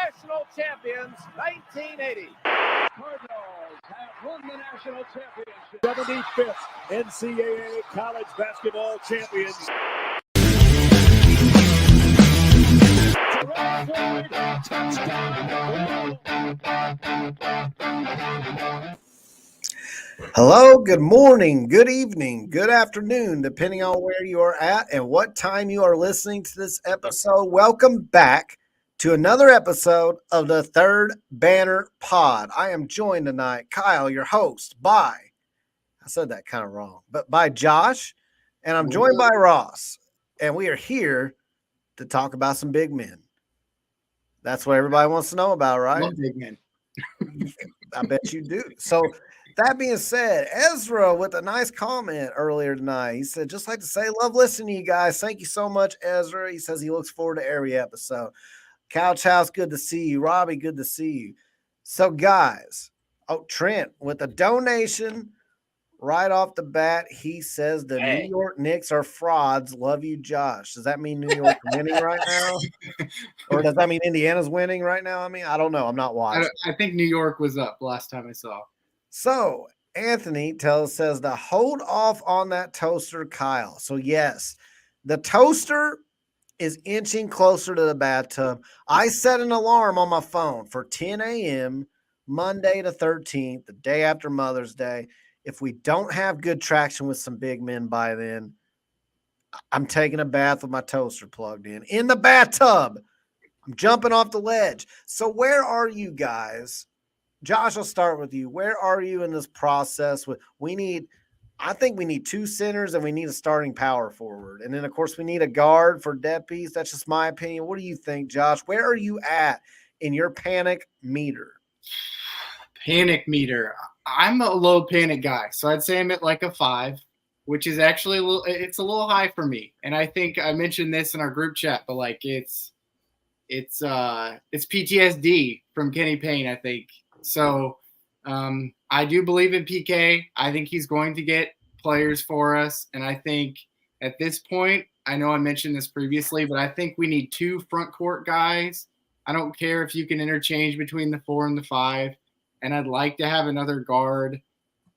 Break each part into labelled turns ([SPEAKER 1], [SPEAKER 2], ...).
[SPEAKER 1] national champions, 1980.
[SPEAKER 2] Cardinals have won the national championship. 75th NCAA college basketball champions.
[SPEAKER 3] Hello, good morning, good evening, good afternoon, depending on where you are at and what time you are listening to this episode. Welcome back to another episode of the Third Banner Pod. I am joined tonight, Kyle, your host, I said that kind of wrong, but by Josh, and I'm joined by Ross, and we are here to talk about some big men. That's what everybody wants to know about, right?
[SPEAKER 4] Love big men.
[SPEAKER 3] I bet you do. So that being said, Ezra with a nice comment earlier tonight. He said, just like to say, love listening to you guys. Thank you so much, Ezra. He says he looks forward to every episode. Couch House, good to see you. Robbie, good to see you. So, guys, Trent with a donation right off the bat. He says the New York Knicks are frauds. Love you, Josh. Does that mean New York winning right now? Or does that mean Indiana's winning right now? I mean, I don't know. I'm not watching.
[SPEAKER 4] I think New York was up last time I saw.
[SPEAKER 3] So, Anthony says to hold off on that toaster, Kyle. So, yes, the toaster is inching closer to the bathtub. I set an alarm on my phone for 10 a.m. Monday the 13th, the day after Mother's Day. If we don't have good traction with some big men by then, I'm taking a bath with my toaster plugged in the bathtub. I'm jumping off the ledge. So where are you guys? Josh, I'll start with you. Where are you in this process? I think we need two centers and we need a starting power forward. And then, of course, we need a guard for depth piece. That's just my opinion. What do you think, Josh? Where are you at in your panic meter?
[SPEAKER 4] Panic meter. I'm a low panic guy, so I'd say I'm at like a 5, which is actually a little high for me. And I think I mentioned this in our group chat, but like it's PTSD from Kenny Payne, I think. So I do believe in PK. I think he's going to get players for us. And I think at this point, I know I mentioned this previously, but I think we need 2 front court guys. I don't care if you can interchange between the 4 and the 5. And I'd like to have another guard.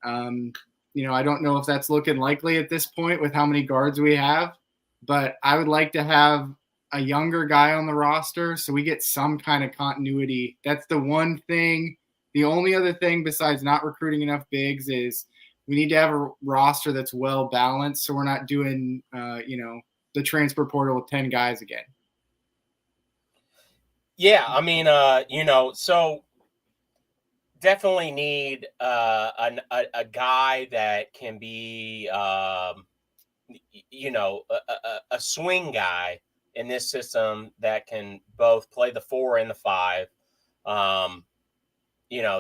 [SPEAKER 4] I don't know if that's looking likely at this point with how many guards we have, but I would like to have a younger guy on the roster so we get some kind of continuity. That's the one thing. The only other thing besides not recruiting enough bigs is we need to have a roster that's well balanced so we're not doing, the transfer portal with 10 guys again.
[SPEAKER 5] Yeah, I mean, so definitely need a guy that can be, a swing guy in this system that can both play the 4 and the 5.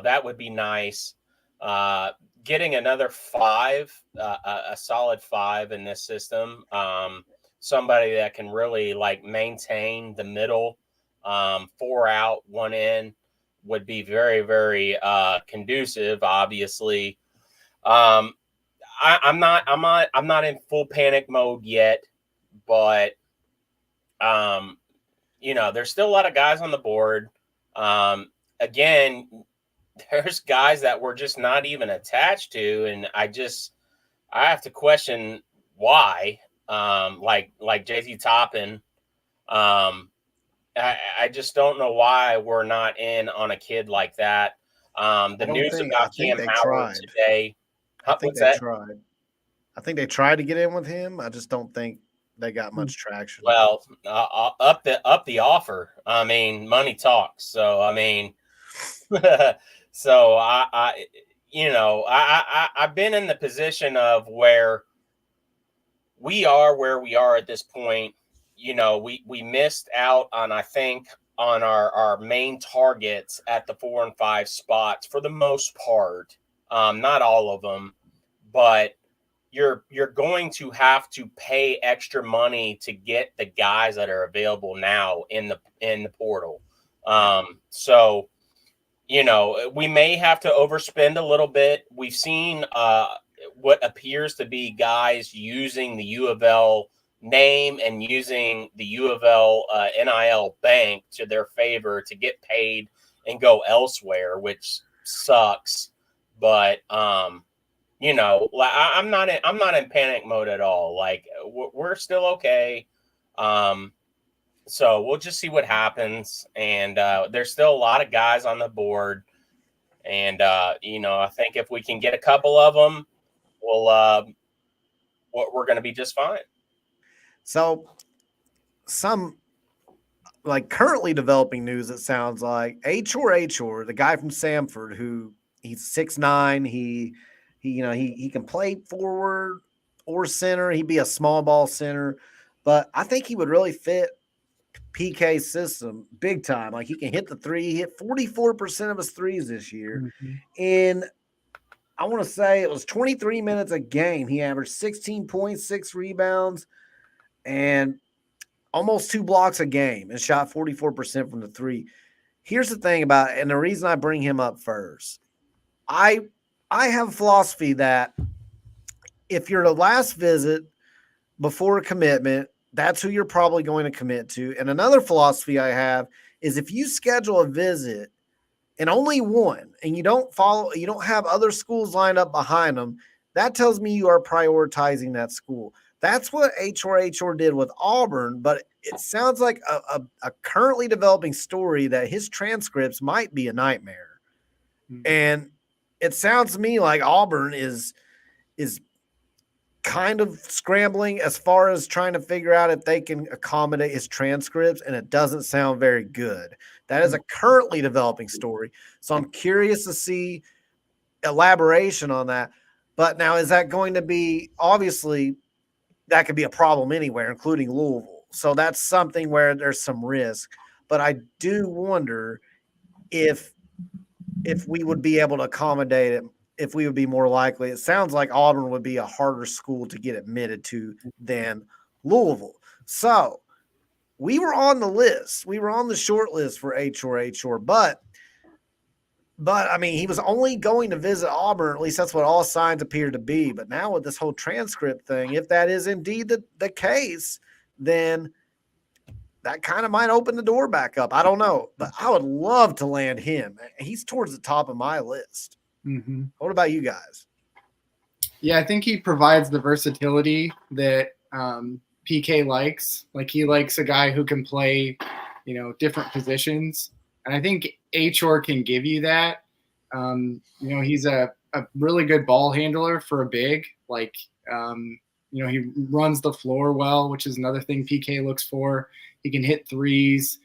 [SPEAKER 5] That would be nice. Getting another 5, a solid 5 in this system. Somebody that can really like maintain the middle, 4 out, 1 in would be very, very conducive. Obviously, I'm not in full panic mode yet, but there's still a lot of guys on the board. Again, there's guys that we're just not even attached to, and I have to question why. Like JT Toppin. I just don't know why we're not in on a kid like that. The news about Cam Howard today.
[SPEAKER 3] I think they tried. I think they tried to get in with him. I just don't think they got much traction.
[SPEAKER 5] Well, up the offer. I mean, money talks. So I mean, so I've been in the position of where we are at this point. We missed out on, I think, on our main targets at the 4 and 5 spots for the most part. Not all of them, but you're going to have to pay extra money to get the guys that are available now in the portal. So we may have to overspend a little bit. We've seen what appears to be guys using the U of L name and using the U of L NIL bank to their favor to get paid and go elsewhere, which sucks. But you know, I'm not in panic mode at all. Like we're still okay. So we'll just see what happens. And there's still a lot of guys on the board. And you know, I think if we can get a couple of them, we're going to be just fine. So
[SPEAKER 3] some like currently developing news, it sounds like Achor Achor, the guy from Samford, who he's 6'9", he can play forward or center. He'd be a small ball center, but I think he would really fit PK's system big time. Like he can hit the three. He hit 44% of his threes this year. And I want to say it was 23 minutes a game. He averaged 16 points, 6 rebounds, and almost 2 blocks a game, and shot 44% from the three. Here's the thing about it, and the reason I bring him up first. I have a philosophy that if you're the last visit before a commitment, that's who you're probably going to commit to. And another philosophy I have is if you schedule a visit and only one, and you don't have other schools lined up behind them, that tells me you are prioritizing that school. That's what Achor Achor did with Auburn, but it sounds like a currently developing story that his transcripts might be a nightmare. And it sounds to me like Auburn is kind of scrambling as far as trying to figure out if they can accommodate his transcripts, and it doesn't sound very good. That is a currently developing story. So I'm curious to see elaboration on that. But now, is that going to be, obviously, that could be a problem anywhere, including Louisville. So that's something where there's some risk. But I do wonder if we would be able to accommodate it, if we would be more likely. It sounds like Auburn would be a harder school to get admitted to than Louisville. So we were on the list. We were on the short list for Achor Achor, but I mean, he was only going to visit Auburn. At least that's what all signs appear to be. But now with this whole transcript thing, if that is indeed the case, then that kind of might open the door back up. I don't know, but I would love to land him. He's towards the top of my list.
[SPEAKER 4] Mm-hmm.
[SPEAKER 3] What about you guys?
[SPEAKER 4] Yeah, I think he provides the versatility that PK likes. Like he likes a guy who can play, different positions. And I think Achor can give you that. He's a really good ball handler for a big. Like, he runs the floor well, which is another thing PK looks for. He can hit threes.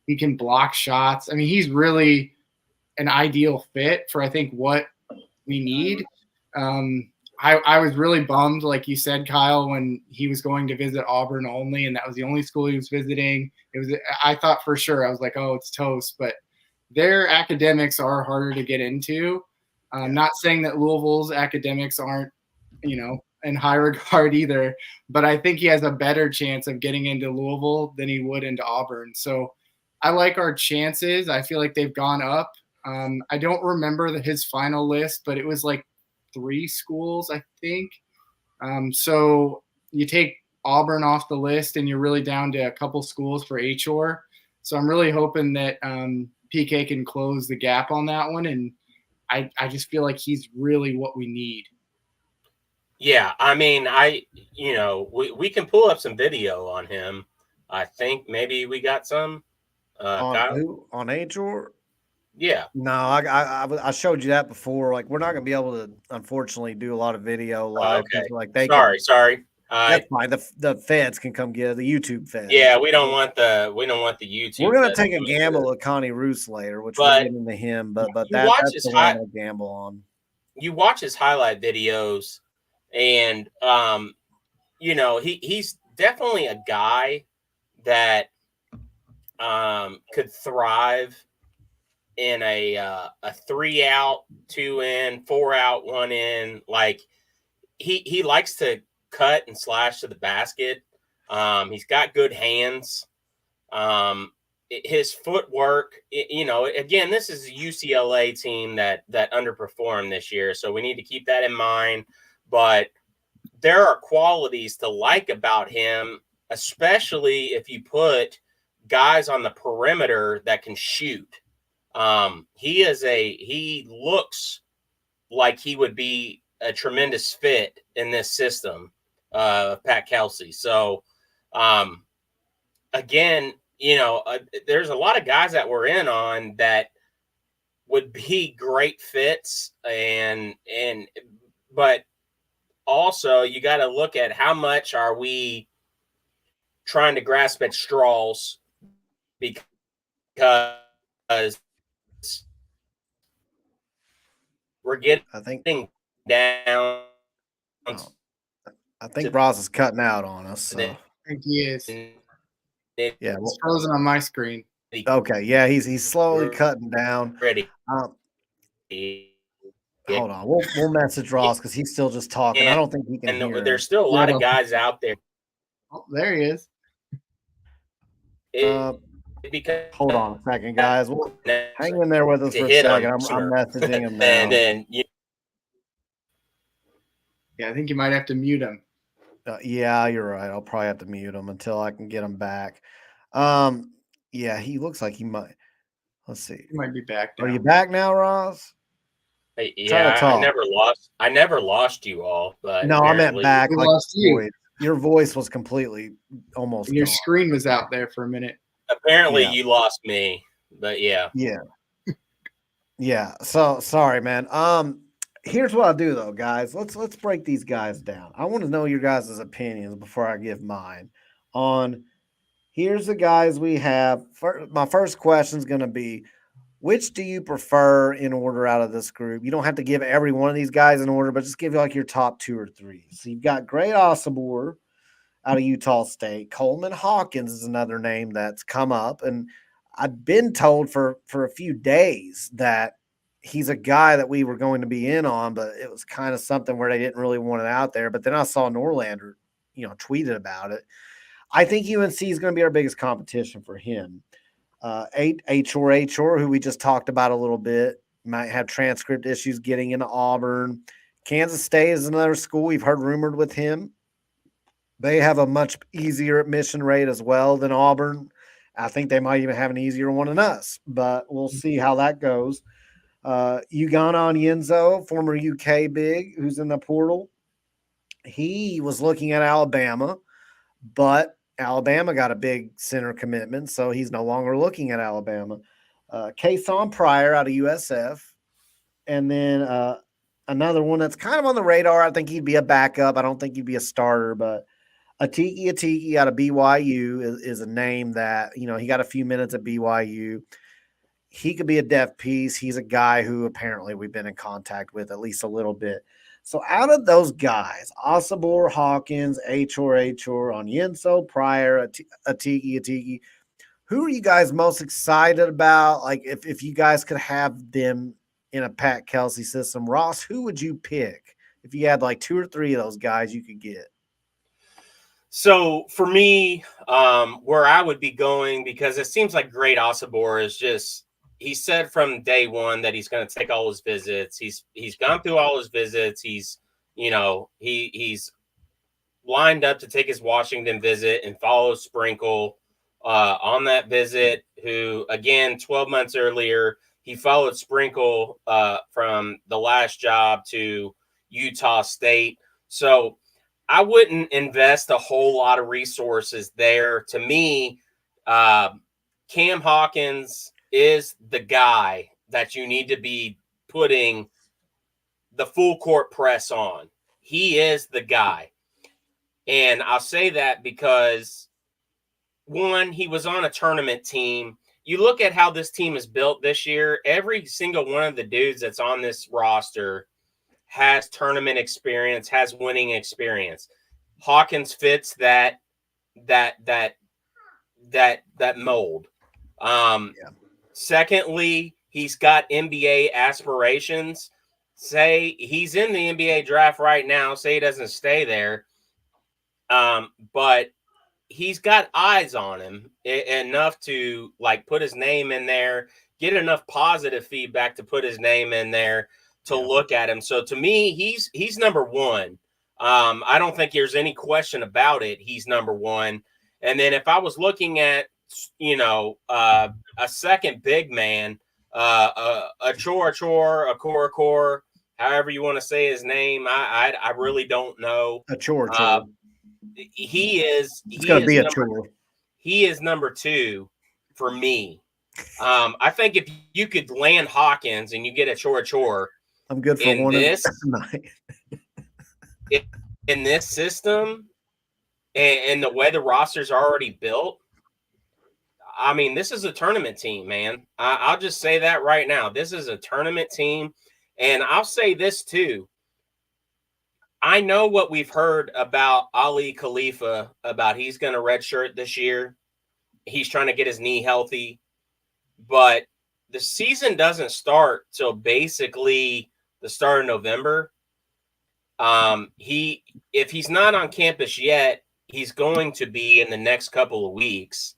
[SPEAKER 4] He can block shots. I mean, he's really an ideal fit for, I think, what we need. I was really bummed, like you said, Kyle, when he was going to visit Auburn only, and that was the only school he was visiting. I thought for sure, I was like, oh, it's toast. But their academics are harder to get into. Not saying that Louisville's academics aren't, in high regard either, but I think he has a better chance of getting into Louisville than he would into Auburn. So I like our chances. I feel like they've gone up. I don't remember his final list, but it was like 3 schools, I think. So you take Auburn off the list and you're really down to a couple schools for Achor. So I'm really hoping that PK can close the gap on that one. And I just feel like he's really what we need.
[SPEAKER 5] Yeah, I mean, we can pull up some video on him. I think maybe we got some.
[SPEAKER 3] On Achor?
[SPEAKER 5] Yeah.
[SPEAKER 3] No, I showed you that before. Like, we're not going to be able to, unfortunately, do a lot of video live.
[SPEAKER 5] Okay.
[SPEAKER 3] Like
[SPEAKER 5] Sorry.
[SPEAKER 3] That's fine. The feds can come get it. The YouTube feds.
[SPEAKER 5] Yeah, we don't want the YouTube.
[SPEAKER 3] We're going to take a gamble at Khani Rooths later, which we'll get into him. But that's the one to gamble on.
[SPEAKER 5] You watch his highlight videos, and he's definitely a guy that could thrive in a 3 out, 2 in, 4 out, 1 in. Like he likes to cut and slash to the basket. He's got good hands. His footwork, again, this is a UCLA team that underperformed this year, so we need to keep that in mind. But there are qualities to like about him especially if you put guys on the perimeter that can shoot. He looks like he would be a tremendous fit in this system, Pat Kelsey. So, again, there's a lot of guys that we're in on that would be great fits, but also you got to look at how much are we trying to grasp at straws, because we're getting down.
[SPEAKER 3] I think Ross is cutting out on us. So.
[SPEAKER 4] I think he is.
[SPEAKER 3] Yeah,
[SPEAKER 4] it's frozen on my screen.
[SPEAKER 3] Okay, yeah, he's slowly cutting down.
[SPEAKER 5] Ready.
[SPEAKER 3] Hold on, we'll message Ross because he's still just talking. I don't think he can hear.
[SPEAKER 5] There's still a lot of guys out there.
[SPEAKER 4] Oh, there he is.
[SPEAKER 3] Hold on a second, guys. We'll hang in there with us for a second. I'm messaging him now.
[SPEAKER 5] And then
[SPEAKER 4] I think you might have to mute him.
[SPEAKER 3] Yeah, you're right. I'll probably have to mute him until I can get him back. Yeah, he looks like he might. Let's see.
[SPEAKER 4] He might be back now.
[SPEAKER 3] Are you back now, Ross?
[SPEAKER 5] Yeah, I never lost you all, but
[SPEAKER 3] no, I meant back.
[SPEAKER 4] Like lost you.
[SPEAKER 3] Your voice was completely almost.
[SPEAKER 4] And your screen was out there for a minute.
[SPEAKER 5] Apparently, you lost me, but yeah.
[SPEAKER 3] So sorry, man. Here's what I'll do though, guys. Let's break these guys down. I want to know your guys' opinions before I give mine on. Here's the guys we have. My first question is going to be, which do you prefer in order out of this group? You don't have to give every one of these guys in order, but just give like your top 2 or 3. So you've got Great Osobor out of Utah State. Coleman Hawkins is another name that's come up, and I've been told for a few days that he's a guy that we were going to be in on, but it was kind of something where they didn't really want it out there. But then I saw Norlander, tweeted about it. I think UNC is going to be our biggest competition for him. Achor Achor, who we just talked about a little bit, might have transcript issues getting into Auburn. Kansas State is another school we've heard rumored with him. They have a much easier admission rate as well than Auburn. I think they might even have an easier one than us, but we'll see how that goes. Ugo Onyenso, former UK big, who's in the portal. He was looking at Alabama, but Alabama got a big center commitment, so he's no longer looking at Alabama. Kasean Pryor out of USF. And then another one that's kind of on the radar. I think he'd be a backup. I don't think he'd be a starter, but Atiki Aiki out of BYU is a name that, he got a few minutes at BYU. He could be a depth piece. He's a guy who apparently we've been in contact with at least a little bit. So out of those guys, Osobor, Hawkins, Achor Achor, Onyenso, Pryor, Atiki, who are you guys most excited about? Like if you guys could have them in a Pat Kelsey system, Ross, who would you pick if you had like 2 or 3 of those guys you could get?
[SPEAKER 5] So for me, where I would be going, because it seems like Great Osobor is just, he said from day one that he's going to take all his visits. He's gone through all his visits. He's lined up to take his Washington visit and follow Sprinkle on that visit, who, again, 12 months earlier, he followed Sprinkle from the last job to Utah State. So I wouldn't invest a whole lot of resources there. To me, Cam Hawkins is the guy that you need to be putting the full court press on. He is the guy. And I'll say that because, one, he was on a tournament team. You look at how this team is built this year, every single one of the dudes that's on this roster has tournament experience, has winning experience. Hawkins fits that mold. Secondly, he's got NBA aspirations. Say he's in the NBA draft right now. Say he doesn't stay there. But he's got eyes on him enough to like put his name in there, get enough positive feedback to put his name in there to look at him. So to me, he's number one. I don't think there's any question about it. He's number one. And then if I was looking at, a second big man, Achor Achor, however you want to say his name, I really don't know.
[SPEAKER 3] Achor.
[SPEAKER 5] He is.
[SPEAKER 3] It's going to be a chore.
[SPEAKER 5] He is number 2 for me. I think if you could land Hawkins and you get Achor,
[SPEAKER 3] I'm good for
[SPEAKER 5] in
[SPEAKER 3] one
[SPEAKER 5] this
[SPEAKER 3] night.
[SPEAKER 5] in this system and the way the roster's already built. I mean, this is a tournament team, man. I'll just say that right now. This is a tournament team. And I'll say this too. I know what we've heard about Ali Khalifa, about he's going to redshirt this year. He's trying to get his knee healthy. But the season doesn't start till basically the start of November. If he's not on campus yet, he's going to be in the next couple of weeks.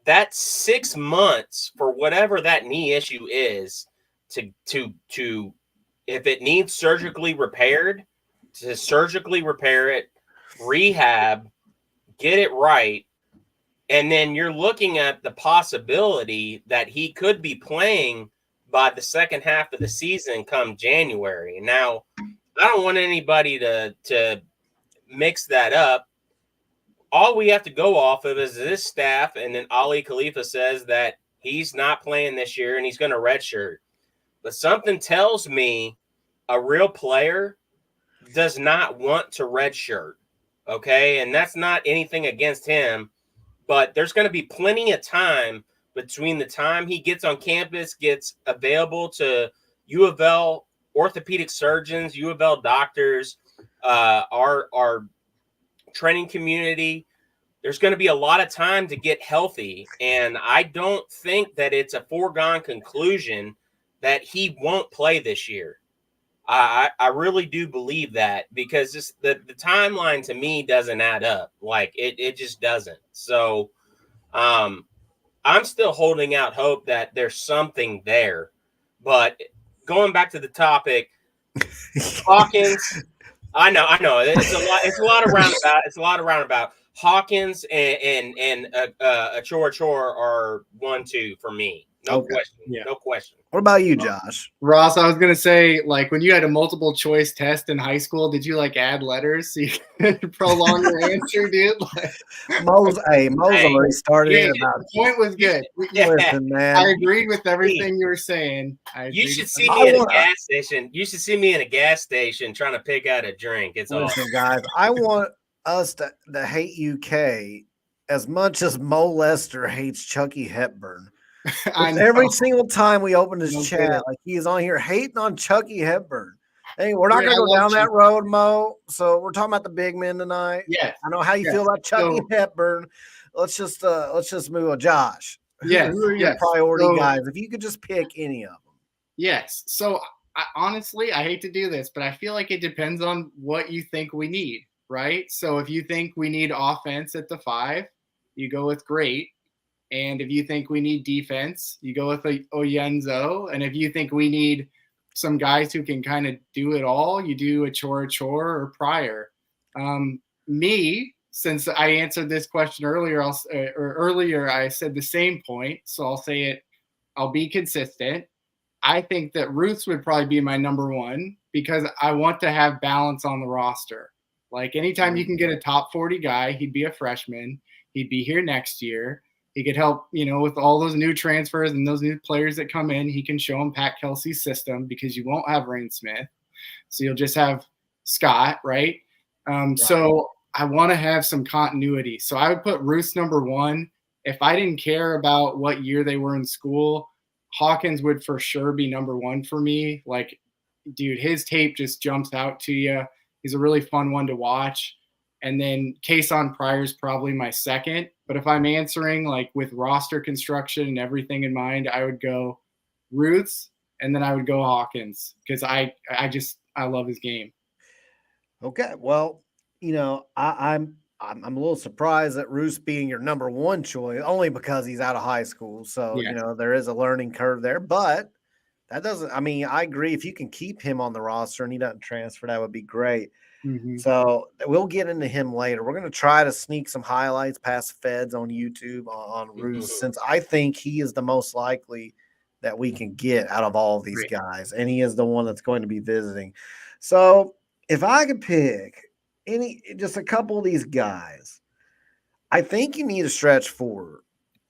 [SPEAKER 5] That's 6 months for whatever that knee issue is to if it needs surgically repaired, to surgically repair it, rehab, get it right. And then you're looking at the possibility that he could be playing by the second half of the season come January. Now, I don't want anybody to mix that up. All we have to go off of is this staff, and then Ali Khalifa says that he's not playing this year and he's going to redshirt. But something tells me a real player does not want to redshirt, okay? And that's not anything against him, but there's going to be plenty of time between the time he gets on campus, gets available to U of L orthopedic surgeons, U of L doctors, our training community. There's going to be a lot of time to get healthy. And I don't think that it's a foregone conclusion that he won't play this year. I really do believe that, because the timeline to me doesn't add up. Like it just doesn't. So I'm still holding out hope that there's something there. But going back to the topic, Hawkins, I know. It's a lot of roundabout. It's a lot of roundabout. Hawkins and Achor Achor are 1-2 for me. No question. Yeah. No question.
[SPEAKER 3] What about you, Josh?
[SPEAKER 4] Ross, I was going to say, like, when you had a multiple choice test in high school, did you, like, add letters so you could prolong your answer, dude? Like,
[SPEAKER 3] Mo's already started
[SPEAKER 4] yeah,
[SPEAKER 3] about
[SPEAKER 4] the point was good.
[SPEAKER 3] Listen, man.
[SPEAKER 4] I agreed with everything you were saying.
[SPEAKER 5] You should see me in a gas station. You should see me in a gas station trying to pick out a drink. It's
[SPEAKER 3] Listen,
[SPEAKER 5] awesome.
[SPEAKER 3] guys, I want us to hate UK as much as Mo Lester hates Chucky Hepburn. Every single time we open his chat, like he is on here hating on Chucky Hepburn. Hey, we're not going to go down that road, Mo. So we're talking about the big men tonight.
[SPEAKER 4] Yeah,
[SPEAKER 3] I know how you feel about Chucky Hepburn. Let's just move on. Josh, who are your priority guys? If you could just pick any of them.
[SPEAKER 4] Yes. So honestly, I hate to do this, but I feel like it depends on what you think we need, right? So if you think we need offense at the 5, you go with Great. And if you think we need defense, you go with Onyenso. And if you think we need some guys who can kind of do it all, you do Achor Achor or Pryor. Me, since I answered this question earlier, I said the same point. So I'll say it. I'll be consistent. I think that Rooths would probably be my number 1 because I want to have balance on the roster. Like anytime you can get a top 40 guy, he'd be a freshman. He'd be here next year. He could help, with all those new transfers and those new players that come in. He can show them Pat Kelsey's system because you won't have Rain Smith. So you'll just have Scott, right? So I want to have some continuity. So I would put Rooths number 1. If I didn't care about what year they were in school, Hawkins would for sure be number 1 for me. Like, dude, his tape just jumps out to you. He's a really fun one to watch. And then Kasean Pryor is probably my 2nd. But if I'm answering like with roster construction and everything in mind, I would go Rooths and then I would go Hawkins because I love his game.
[SPEAKER 3] Okay, well, I'm a little surprised that Rooths being your number 1 choice, only because he's out of high school. So there is a learning curve there, but That doesn't. I mean, I agree. If you can keep him on the roster and he doesn't transfer, that would be great.
[SPEAKER 4] Mm-hmm.
[SPEAKER 3] So we'll get into him later. We're going to try to sneak some highlights past Feds on YouTube on Rooths, since I think he is the most likely that we can get out of all of these guys, and he is the one that's going to be visiting. So if I could pick just a couple of these guys, I think you need a stretch forward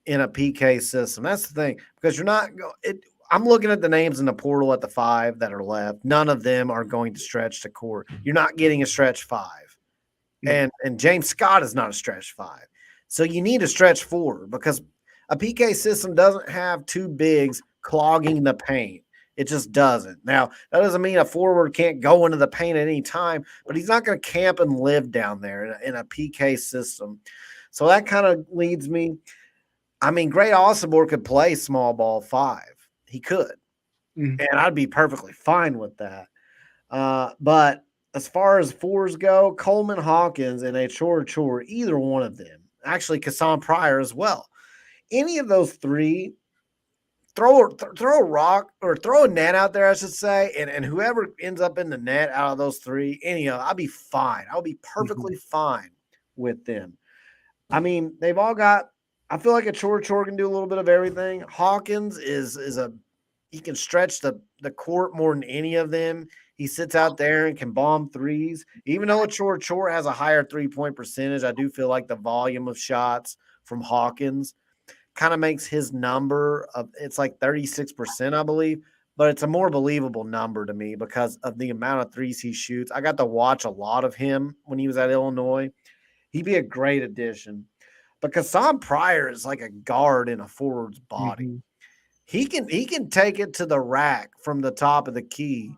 [SPEAKER 3] in a PK system. That's the thing, because you're not I'm looking at the names in the portal at the 5 that are left. None of them are going to stretch to court. You're not getting a stretch 5. And James Scott is not a stretch 5. So you need a stretch 4, because a PK system doesn't have 2 bigs clogging the paint. It just doesn't. Now, that doesn't mean a forward can't go into the paint at any time, but he's not going to camp and live down there in a PK system. So that kind of leads me. I mean, Great Osobor could play small ball 5. He could. And I'd be perfectly fine with that. But as far as 4s go, Coleman Hawkins and Achor Achor, either one of them, actually Kasean Pryor as well. Any of those 3, throw a rock or throw a net out there, I should say, and whoever ends up in the net out of those 3, I'll be fine. I'll be perfectly fine with them. I mean, they've all got. I feel like Achor Achor can do a little bit of everything. Hawkins he can stretch the court more than any of them. He sits out there and can bomb 3s. Even though Achor Achor has a higher 3-point percentage, I do feel like the volume of shots from Hawkins kind of makes his number it's like 36%, I believe, but it's a more believable number to me because of the amount of 3s he shoots. I got to watch a lot of him when he was at Illinois. He'd be a great addition. But Kasean Pryor is like a guard in a forward's body. He can take it to the rack from the top of the key,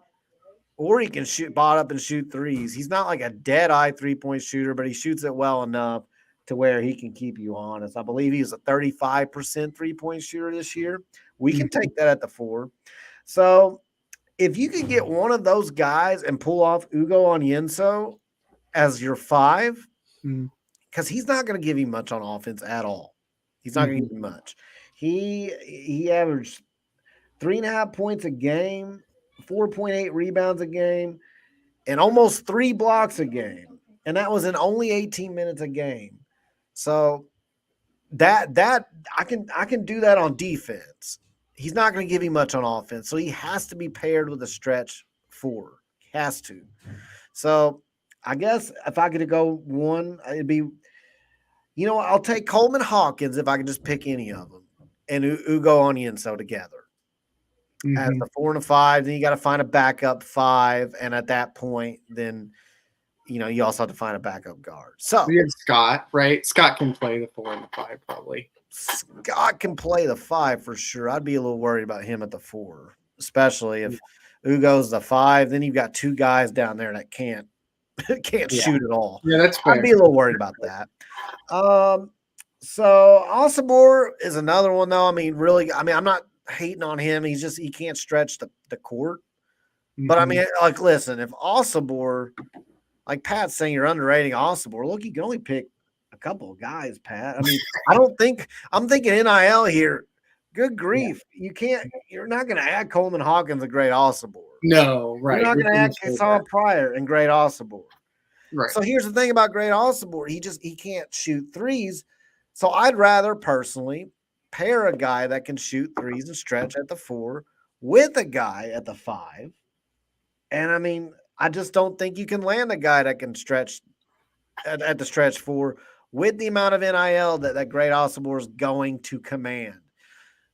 [SPEAKER 3] or he can bot up and shoot 3s. He's not like a dead-eye 3-point shooter, but he shoots it well enough to where he can keep you honest. I believe he's a 35% 3-point shooter this year. We can take that at the 4. So if you can get one of those guys and pull off Ugo Onyenso as your 5, because he's not going to give you much on offense at all. He's not going to give you much. He averaged 3.5 points a game, 4.8 rebounds a game, and almost 3 blocks a game. And that was in only 18 minutes a game. So that I can do that on defense. He's not going to give you much on offense. So he has to be paired with a stretch 4. He has to. So I guess if I could go one, it'd be, I'll take Coleman Hawkins if I can just pick any of them, and Ugo Onyenso together as the 4 and a 5. Then you got to find a backup 5, and at that point, then you also have to find a backup guard. So
[SPEAKER 4] we have Scott, right? Scott can play the 4 and the 5 probably.
[SPEAKER 3] Scott can play the 5 for sure. I'd be a little worried about him at the 4, especially if Ugo's the 5. Then you've got 2 guys down there that can't shoot at all.
[SPEAKER 4] Yeah, that's fair.
[SPEAKER 3] I'd be a little worried about that. So Osobor is another one, though. I'm not hating on him. He can't stretch the court. But I mean, like, listen, if Osobor, like Pat's saying, you're underrating Osobor. Look, you can only pick a couple of guys, Pat. I mean, I'm thinking NIL here. Good grief. You're not going to add Coleman Hawkins and Great Osobor.
[SPEAKER 4] No, right.
[SPEAKER 3] You're not going to add Kasean Pryor and Great Osobor.
[SPEAKER 4] Right.
[SPEAKER 3] So here's the thing about Great Osobor. He can't shoot 3s. So I'd rather personally pair a guy that can shoot 3s and stretch at the 4 with a guy at the 5. And I mean, I just don't think you can land a guy that can stretch at the stretch 4 with the amount of NIL that Great Osobor is going to command.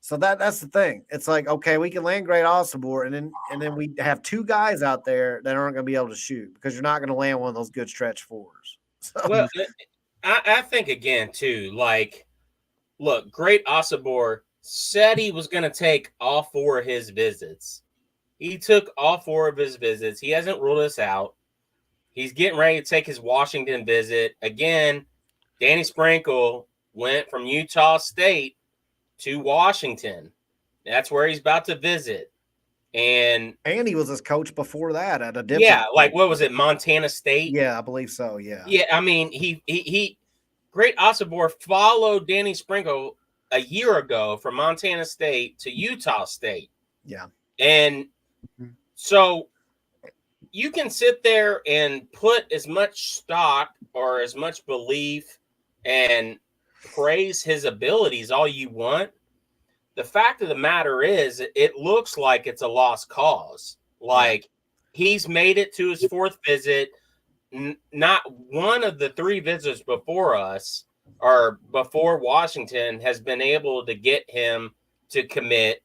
[SPEAKER 3] So that's the thing. It's like, okay, we can land Great Osobor, and then we have 2 guys out there that aren't going to be able to shoot because you're not going to land one of those good stretch 4s. So.
[SPEAKER 5] Well, I think again too, like, look, Great Osobor said he was going to take all 4 of his visits. He took all 4 of his visits. He hasn't ruled us out. He's getting ready to take his Washington visit. Again, Danny Sprinkle went from Utah State to Washington. That's where he's about to visit. And
[SPEAKER 3] he was his coach before that at a different.
[SPEAKER 5] Yeah, like what was it, Montana State?
[SPEAKER 3] Yeah, I believe so. Yeah.
[SPEAKER 5] Yeah, I mean, he Great Osobor followed Danny Sprinkle a year ago from Montana State to Utah State.
[SPEAKER 3] Yeah.
[SPEAKER 5] And so you can sit there and put as much stock or as much belief and praise his abilities all you want. The fact of the matter is, it looks like it's a lost cause. Like, he's made it to his fourth visit. Not one of the three visits before us or before Washington has been able to get him to commit.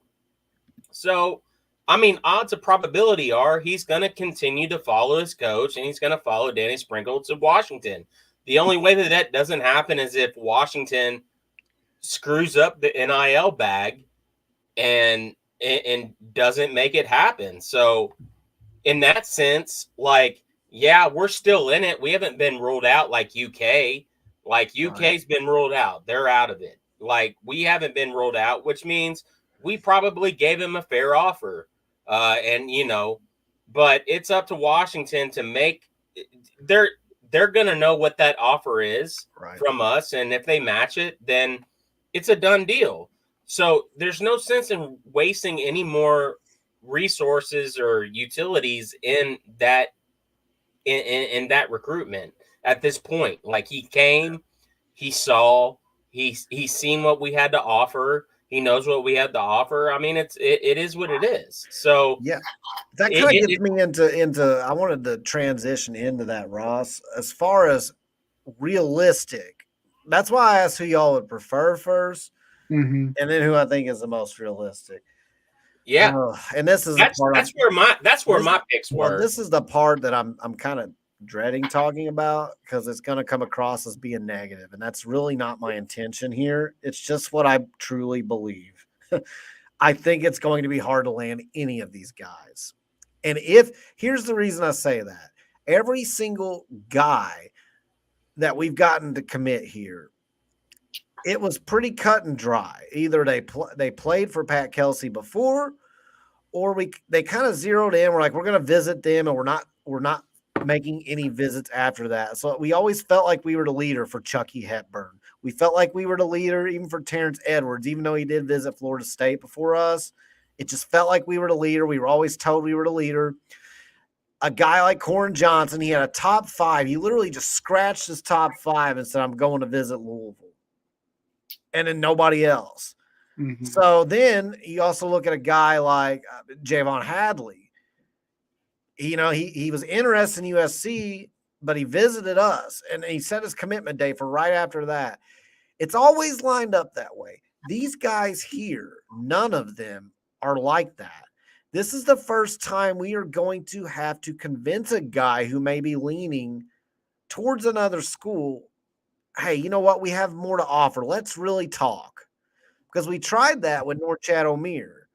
[SPEAKER 5] So, I mean, odds of probability are he's going to continue to follow his coach and he's going to follow Danny Sprinkle to Washington. The only way that that doesn't happen is if Washington screws up the NIL bag and doesn't make it happen. So, in that sense, like, yeah, we're still in it. We haven't been ruled out like UK. Like, UK's been ruled out. They're out of it. Like, we haven't been ruled out, which means we probably gave him a fair offer. And, you know, but it's up to Washington to make they're going to know what that offer is from us. And if they match it, then it's a done deal. So there's no sense in wasting any more resources or utilities in that in that recruitment at this point. Like, he came, he saw, he's seen what we had to offer. He knows what we had to offer. I mean, it is what it is. So
[SPEAKER 3] yeah, that kind of gets me into. I wanted to transition into that, Ross. As far as realistic, that's why I asked who y'all would prefer first, and then who I think is the most realistic.
[SPEAKER 5] Yeah,
[SPEAKER 3] and this is
[SPEAKER 5] that's where my picks were.
[SPEAKER 3] Well, this is the part that I'm kind of dreading talking about because it's going to come across as being negative, and that's really not my intention here. It's just what I truly believe. I think it's going to be hard to land any of these guys. And here's the reason I say that. Every single guy that we've gotten to commit here, it was pretty cut and dry. Either they played for Pat Kelsey before, or they kind of zeroed in. We're like, we're going to visit them, and we're not making any visits after that. So we always felt like we were the leader for Chucky Hepburn. We felt like we were the leader even for Terrence Edwards, even though he did visit Florida State before us. It just felt like we were the leader. We were always told we were the leader. A guy like Corin Johnson, he had a top 5. He literally just scratched his top 5 and said, I'm going to visit Louisville. And then nobody else. So then you also look at a guy like Javon Hadley. You know, he was interested in USC, but he visited us, and he set his commitment date for right after that. It's always lined up that way. These guys here, none of them are like that. This is the first time we are going to have to convince a guy who may be leaning towards another school, hey, you know what? We have more to offer. Let's really talk. Because we tried that with North Chad O'Meara,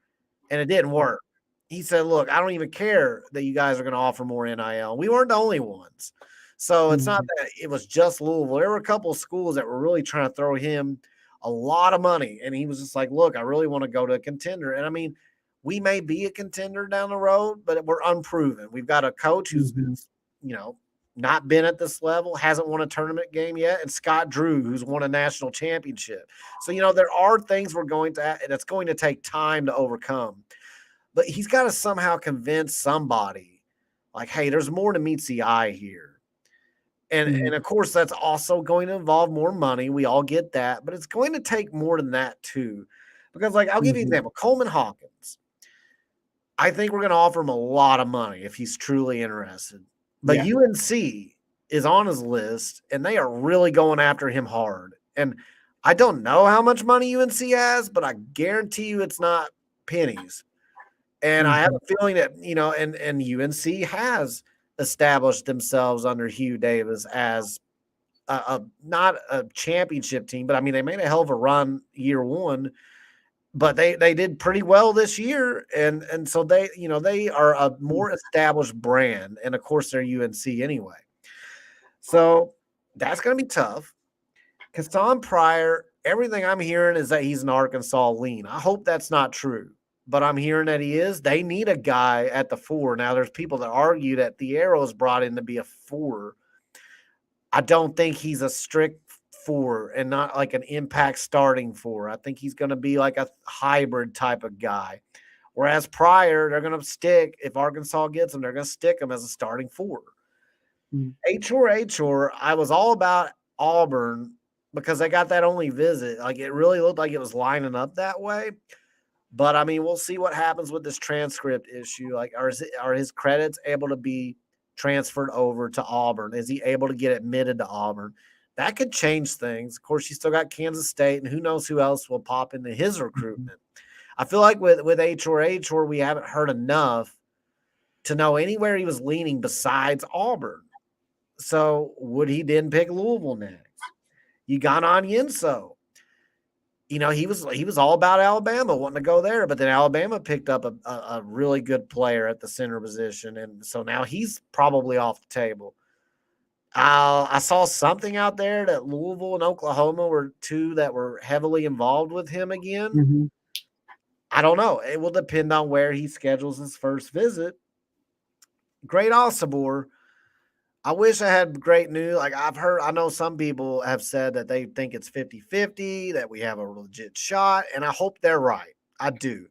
[SPEAKER 3] and it didn't work. He said, look, I don't even care that you guys are going to offer more NIL. We weren't the only ones. So it's not that it was just Louisville. There were a couple of schools that were really trying to throw him a lot of money. And he was just like, look, I really want to go to a contender. And I mean, we may be a contender down the road, but we're unproven. We've got a coach who's, not been at this level, hasn't won a tournament game yet, and Scott Drew, who's won a national championship. So, there are things that's going to take time to overcome. But he's got to somehow convince somebody, like, hey, there's more to meets the eye here. And of course, that's also going to involve more money. We all get that. But it's going to take more than that, too. Because, like, I'll give you an example. Coleman Hawkins. I think we're going to offer him a lot of money if he's truly interested. But UNC is on his list, and they are really going after him hard. And I don't know how much money UNC has, but I guarantee you it's not pennies. And I have a feeling that, and UNC has established themselves under Hugh Davis as not a championship team, but I mean, they made a hell of a run year one, but they did pretty well this year. And so they are a more established brand. And of course they're UNC anyway. So that's going to be tough. Kasean Pryor, everything I'm hearing is that he's an Arkansas lean. I hope that's not true. But I'm hearing that he is. They need a guy at the 4. Now, there's people that argue that the Arrow is brought in to be a 4. I don't think he's a strict 4 and not like an impact starting 4. I think he's going to be like a hybrid type of guy Whereas Pryor, they're going to stick, if Arkansas gets him, they're going to stick him as a starting 4. Achor, I was all about Auburn because they got that only visit. Like, it really looked like it was lining up that way. But, I mean, we'll see what happens with this transcript issue. Like, are his credits able to be transferred over to Auburn? Is he able to get admitted to Auburn? That could change things. Of course, you still got Kansas State, and who knows who else will pop into his recruitment. I feel like with Achor, we haven't heard enough to know anywhere he was leaning besides Auburn. So would he then pick Louisville next? You got Onyenso. You know, he was all about Alabama, wanting to go there, but then Alabama picked up a really good player at the center position, and so now he's probably off the table. I saw something out there that Louisville and Oklahoma were 2 that were heavily involved with him again.
[SPEAKER 4] Mm-hmm.
[SPEAKER 3] I don't know. It will depend on where he schedules his first visit. Great Osobor. I wish I had great news. Like, I know some people have said that they think it's 50-50, that we have a legit shot, and I hope they're right. I do.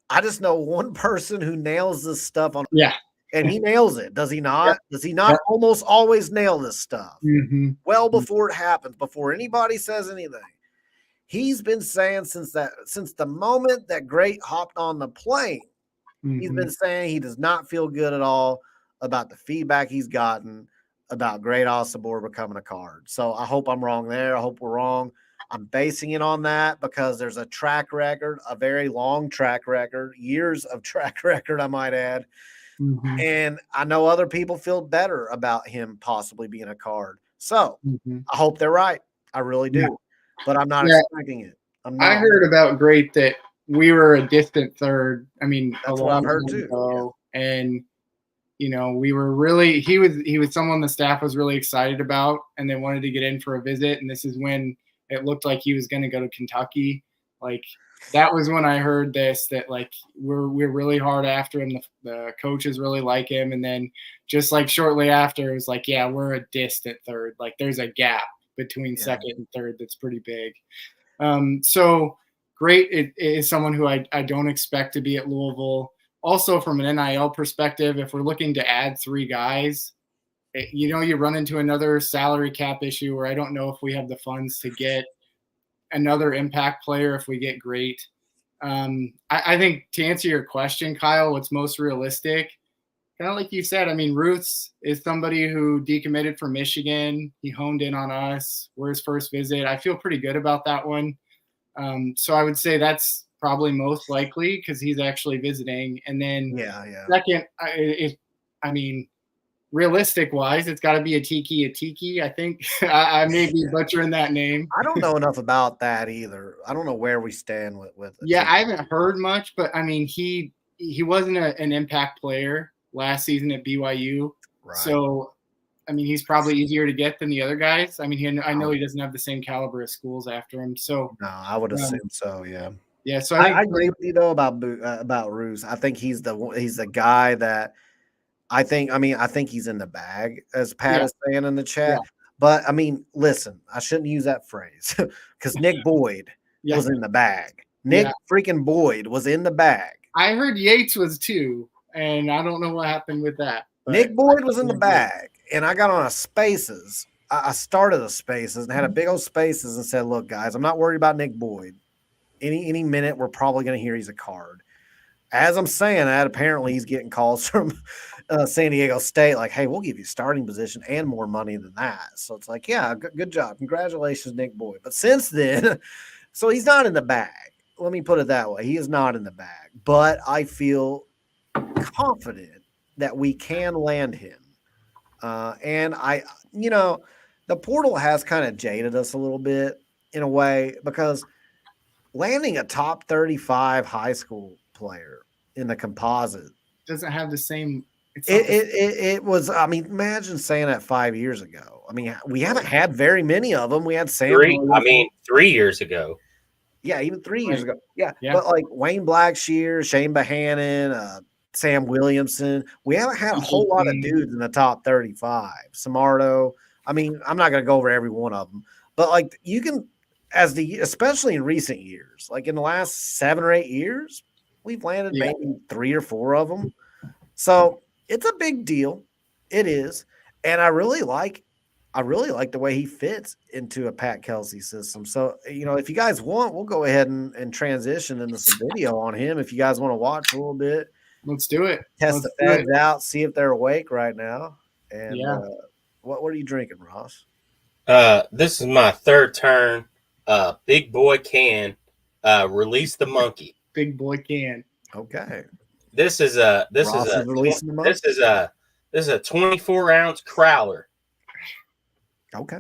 [SPEAKER 3] I just know one person who nails this stuff on.
[SPEAKER 4] Yeah.
[SPEAKER 3] And he nails it. Does he not?
[SPEAKER 4] Yeah.
[SPEAKER 3] Does he not almost always nail this stuff?
[SPEAKER 4] Mm-hmm.
[SPEAKER 3] Well before it happens, before anybody says anything. He's been saying since the moment that Great hopped on the plane, he's been saying he does not feel good at all about the feedback he's gotten about Great Osobor becoming a card. So I hope I'm wrong there. I hope we're wrong. I'm basing it on that because there's a track record, a very long track record, years of track record, I might add. Mm-hmm. And I know other people feel better about him possibly being a card. So I hope they're right. I really do. Yeah. But I'm not expecting it.
[SPEAKER 4] I heard about Great that we were a distant third. I mean,
[SPEAKER 3] that's what I've heard too.
[SPEAKER 4] Yeah. And you know, we were really he was someone the staff was really excited about, and they wanted to get in for a visit. And this is when it looked like he was going to go to Kentucky. Like, that was when I heard this, that like we're really hard after him. The coaches really like him, and then just like shortly after, it was like, yeah, we're a distant third. Like, there's a gap between second and third that's pretty big. So Great is someone who I don't expect to be at Louisville. Also, from an NIL perspective, if we're looking to add 3 guys, you run into another salary cap issue where I don't know if we have the funds to get another impact player if we get Great. I think to answer your question, Kyle, what's most realistic, kind of like you said, I mean, Rooths is somebody who decommitted from Michigan. He honed in on us. We're his first visit. I feel pretty good about that one. So I would say that's probably most likely because he's actually visiting. And then second, I mean, realistic wise, it's got to be Atiki Aiki. I think I may be butchering that name.
[SPEAKER 3] I don't know enough about that either. I don't know where we stand with it.
[SPEAKER 4] Yeah, I haven't heard much, but I mean, he wasn't an impact player last season at BYU. Right. So, I mean, he's probably easier to get than the other guys. I mean, I know he doesn't have the same caliber of schools after him. So
[SPEAKER 3] no, I would assume so. Yeah.
[SPEAKER 4] Yeah. So
[SPEAKER 3] I agree with you though about Roos. I think he's the guy that I think he's in the bag, as Pat is saying in the chat. Yeah. But I mean, listen, I shouldn't use that phrase because Nick Boyd was in the bag. Nick freaking Boyd was in the bag.
[SPEAKER 4] I heard Yates was too, and I don't know what happened with that.
[SPEAKER 3] Nick Boyd was in the bag, and I got on a Spaces. I started a Spaces and had a big old Spaces and said, "Look, guys, I'm not worried about Nick Boyd. Any minute, we're probably going to hear he's a card." As I'm saying that, apparently he's getting calls from San Diego State like, hey, we'll give you starting position and more money than that. So it's like, yeah, good job. Congratulations, Nick Boyd. But since then, so he's not in the bag. Let me put it that way. He is not in the bag. But I feel confident that we can land him. And the portal has kind of jaded us a little bit in a way because landing a top 35 high school player in the composite
[SPEAKER 4] doesn't have the same.
[SPEAKER 3] It was. I mean, imagine saying that 5 years ago. I mean, we haven't had very many of them. We had Sam.
[SPEAKER 5] 3 years ago.
[SPEAKER 3] Yeah, even 3 years ago. Yeah, but like Wayne Blackshear, Shane Bohannon, Sam Williamson. We haven't had a whole lot of dudes in the top 35. Samardo. I mean, I'm not going to go over every one of them, but like you can, especially in recent years, like in the last 7 or 8 years, We've landed maybe 3 or 4 of them. So it's a big deal. It is. And I really like the way he fits into a Pat Kelsey system. So, if you guys want, we'll go ahead and transition into some video on him. If you guys want to watch a little bit,
[SPEAKER 4] let's do it.
[SPEAKER 3] Test the feds out, see if they're awake right now. And what are you drinking, Ross?
[SPEAKER 5] This is my third turn. Big boy can release the monkey.
[SPEAKER 4] Big boy can.
[SPEAKER 3] Okay.
[SPEAKER 5] This is a 24-ounce crowler.
[SPEAKER 3] Okay.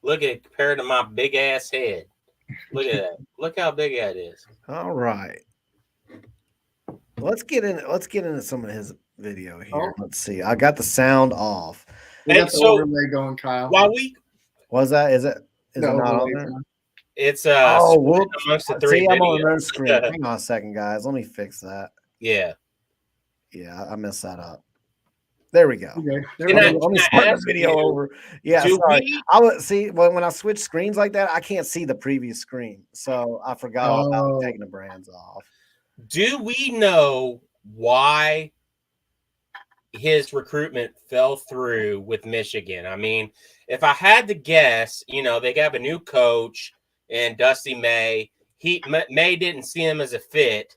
[SPEAKER 5] Look at it compared to my big ass head. Look at that. Look how big that is.
[SPEAKER 3] All right. Let's get into some of his video here.
[SPEAKER 4] Oh.
[SPEAKER 3] Let's see. I got the sound off.
[SPEAKER 4] We got the overlay going, Kyle.
[SPEAKER 5] While we
[SPEAKER 3] was that? Is it not on there?
[SPEAKER 5] It's
[SPEAKER 3] whoops.
[SPEAKER 5] amongst the 3
[SPEAKER 3] See, I'm on
[SPEAKER 5] videos.
[SPEAKER 3] the screen. Hang on a second, guys. Let me fix that.
[SPEAKER 5] Yeah.
[SPEAKER 3] Yeah, I messed that up. There we go.
[SPEAKER 4] Okay.
[SPEAKER 3] Let me start the video over. Yeah, sorry. I would see when I switch screens like that, I can't see the previous screen. So I forgot all about taking the brands off.
[SPEAKER 5] Do we know why his recruitment fell through with Michigan? I mean, if I had to guess, they have a new coach and Dusty May. May didn't see him as a fit.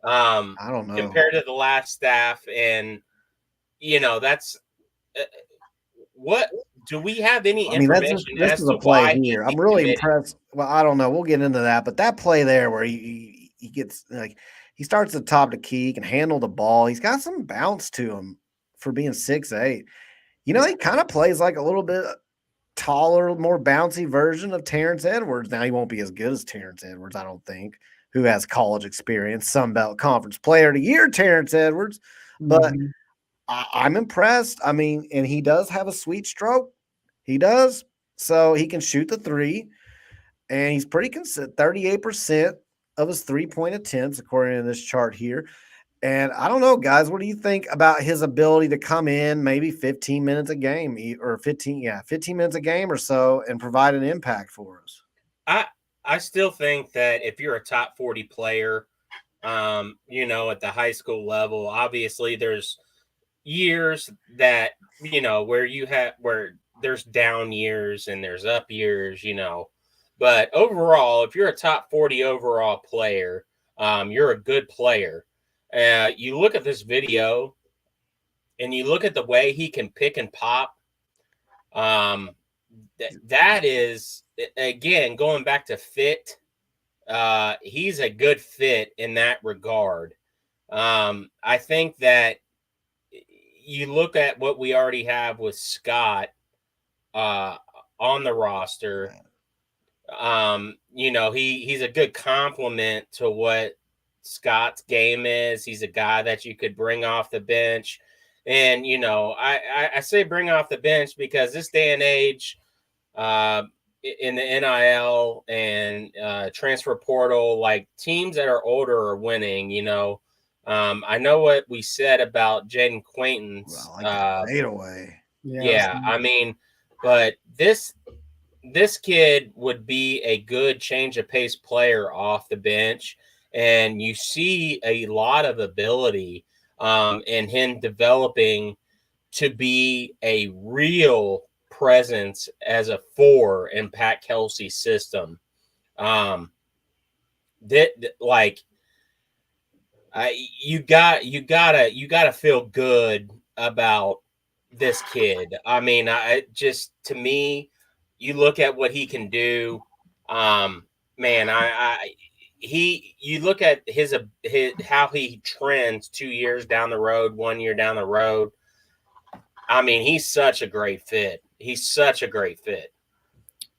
[SPEAKER 3] I don't know.
[SPEAKER 5] Compared to the last staff, and that's what. Do we have any information?
[SPEAKER 3] This is a play here. I'm really impressed. Well, I don't know. We'll get into that, but that play there where he gets he starts at the top of the key, he can handle the ball. He's got some bounce to him for being 6'8". He kind of plays like a little bit taller, more bouncy version of Terrence Edwards. Now he won't be as good as Terrence Edwards, I don't think, who has college experience, Sun Belt Conference Player of the Year, Terrence Edwards. But I'm impressed. I mean, and he does have a sweet stroke. He does. So he can shoot the 3. And he's pretty consistent, 38% of his 3-point attempts, according to this chart here. And I don't know, guys, what do you think about his ability to come in maybe 15 minutes a game or 15 minutes a game or so and provide an impact for us?
[SPEAKER 5] I still think that if you're a top 40 player, at the high school level, obviously there's years that, where there's down years and there's up years, but overall, if you're a top 40 overall player, you're a good player. You look at this video and you look at the way he can pick and pop. That is, again, going back to fit. He's a good fit in that regard. I think that you look at what we already have with Scott on the roster. He's a good complement to what Scott's game is. He's a guy that you could bring off the bench. And, I say bring off the bench because this day and age, in the NIL and transfer portal, like teams that are older are winning, I know what we said about Jaden Quaintance.
[SPEAKER 3] Away.
[SPEAKER 5] Yeah, I mean, but this kid would be a good change of pace player off the bench. And you see a lot of ability in him developing to be a real presence as a 4 in Pat Kelsey's system. You gotta feel good about this kid. I mean, to me, you look at what he can do. You look at his how he trends 2 years down the road, 1 year down the road. I mean, he's such a great fit.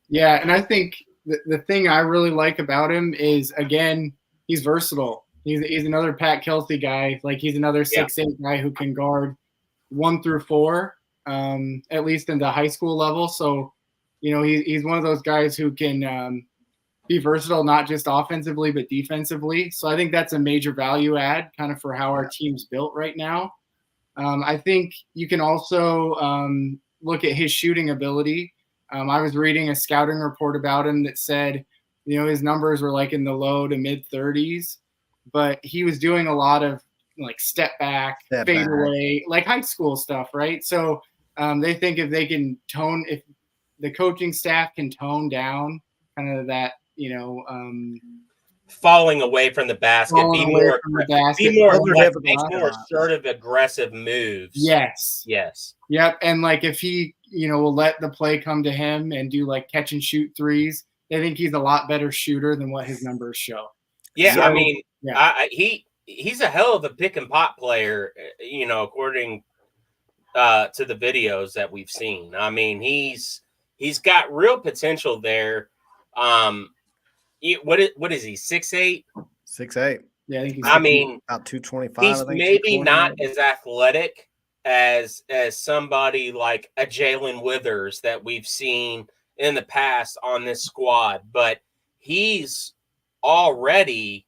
[SPEAKER 4] Yeah, and I think the thing I really like about him is, again, he's versatile. He's another Pat Kelsey guy. Like, he's another 6'8" guy who can guard 1 through 4, at least in the high school level. So, he's one of those guys who can be versatile, not just offensively, but defensively. So I think that's a major value add kind of for how our team's built right now. I think you can also look at his shooting ability. I was reading a scouting report about him that said, his numbers were like in the low to mid 30s. but he was doing a lot of like step back, fade away, like high school stuff, right? So they think if they can if the coaching staff can tone down kind of that,
[SPEAKER 5] falling away from the basket, be more assertive, aggressive moves.
[SPEAKER 4] Yes. Yep. And like if he, will let the play come to him and do like catch and shoot threes, they think he's a lot better shooter than what his numbers show.
[SPEAKER 5] Yeah, so, I mean, he's a hell of a pick and pop player, according to the videos that we've seen. I mean, he's got real potential there. What is he? 6'8"?
[SPEAKER 3] 6'8".
[SPEAKER 4] Yeah,
[SPEAKER 5] I mean,
[SPEAKER 3] about 225.
[SPEAKER 5] He's maybe not as athletic as somebody like a Jalen Withers that we've seen in the past on this squad, but he's already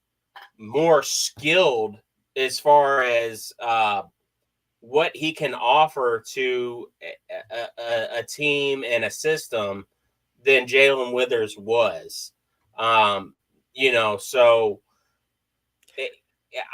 [SPEAKER 5] more skilled as far as what he can offer to a team and a system than Jalen Withers was. So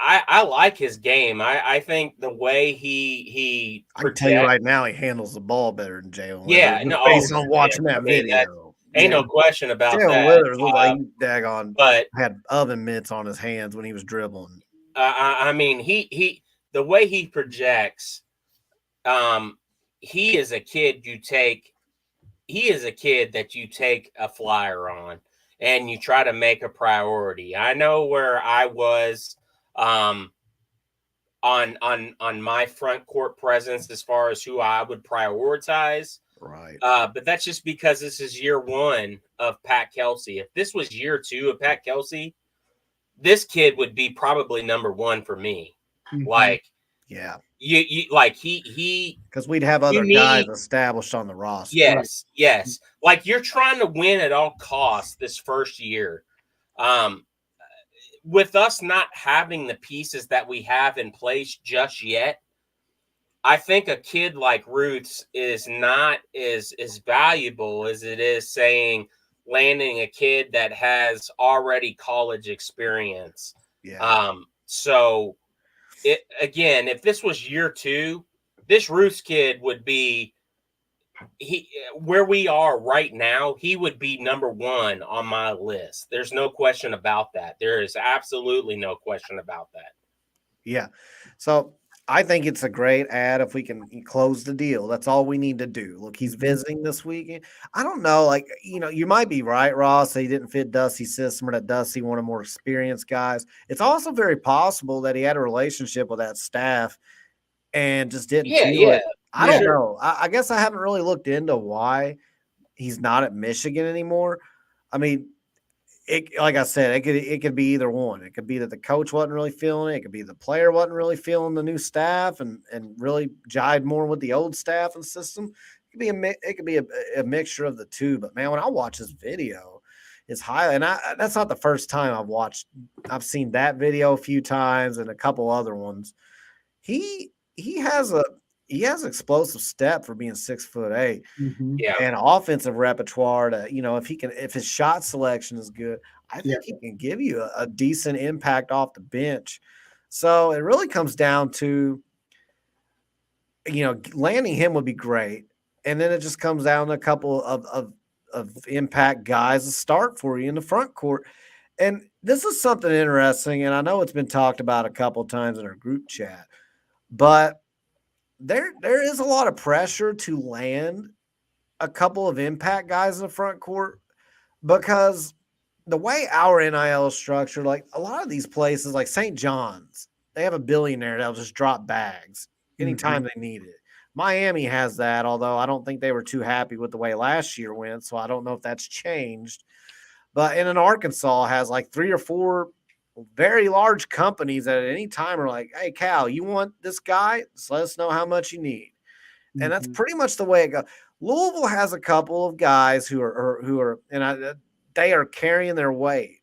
[SPEAKER 5] I like his game. I think the way he
[SPEAKER 3] I can tell you right now, he handles the ball better than Jalen Withers.
[SPEAKER 5] Yeah,
[SPEAKER 3] based on watching that video.
[SPEAKER 5] Ain't no question about
[SPEAKER 3] Jalen
[SPEAKER 5] that.
[SPEAKER 3] Withers looked like he daggone
[SPEAKER 5] but
[SPEAKER 3] had oven mitts on his hands when he was dribbling.
[SPEAKER 5] I mean, he the way he projects, he is a kid you take. He is a kid that you take a flyer on and you try to make a priority. I know where I was on my front court presence as far as who I would prioritize.
[SPEAKER 3] Right.
[SPEAKER 5] But that's just because this is year one of Pat Kelsey. If this was year two of Pat Kelsey, this kid would be probably number one for me.
[SPEAKER 4] Mm-hmm.
[SPEAKER 5] Like,
[SPEAKER 3] yeah.
[SPEAKER 5] You like he
[SPEAKER 3] because we'd have other guys established on the roster.
[SPEAKER 5] Yes. Like you're trying to win at all costs this first year. With us not having the pieces that we have in place just yet, I think a kid like Rooths is not as valuable as it is saying landing a kid that has already college experience.
[SPEAKER 3] Yeah.
[SPEAKER 5] So if this was year two, this Rooths kid would be where we are right now. He would be number one on my list. There's no question about that. There is absolutely no question about that.
[SPEAKER 3] Yeah. So I think it's a great ad if we can close the deal. That's all we need to do. Look, he's visiting this weekend. I don't know. Like, you might be right, Ross. He didn't fit Dusty's system or that Dusty wanted more experienced guys. It's also very possible that he had a relationship with that staff and just didn't feel it. I don't know. I guess I haven't really looked into why he's not at Michigan anymore. I mean, like I said, it could be either one. It could be that the coach wasn't really feeling it. It could be the player wasn't really feeling the new staff and really jived more with the old staff and system. It could be a mixture of the two. But man, when I watch this video, it's highly, and that's not the first time I've seen that video a few times and a couple other ones. He has explosive step for being 6'8", and offensive repertoire to, if his shot selection is good, I think he can give you a decent impact off the bench. So it really comes down to, landing him would be great. And then it just comes down to a couple of impact guys to start for you in the front court. And this is something interesting. And I know it's been talked about a couple of times in our group chat, but there is a lot of pressure to land a couple of impact guys in the front court because the way our NIL is structured, like a lot of these places like St. John's, they have a billionaire that'll just drop bags anytime they need it. Miami has that, although I don't think they were too happy with the way last year went, so I don't know if that's changed. But in Arkansas has like 3 or 4 very large companies that at any time are like, hey, Cal, you want this guy? Just let us know how much you need. And that's pretty much the way it goes. Louisville has a couple of guys who are they are carrying their weight.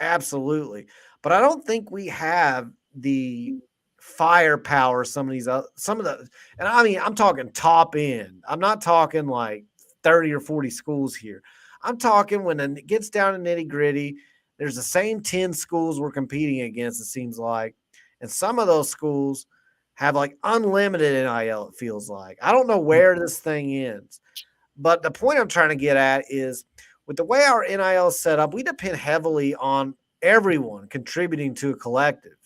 [SPEAKER 3] Absolutely. But I don't think we have the firepower and I mean, I'm talking top end. I'm not talking like 30 or 40 schools here. I'm talking when it gets down to nitty gritty, There's the same 10 schools we're competing against, it seems like. And some of those schools have like unlimited NIL, it feels like. I don't know where this thing ends. But the point I'm trying to get at is with the way our NIL is set up, we depend heavily on everyone contributing to a collective,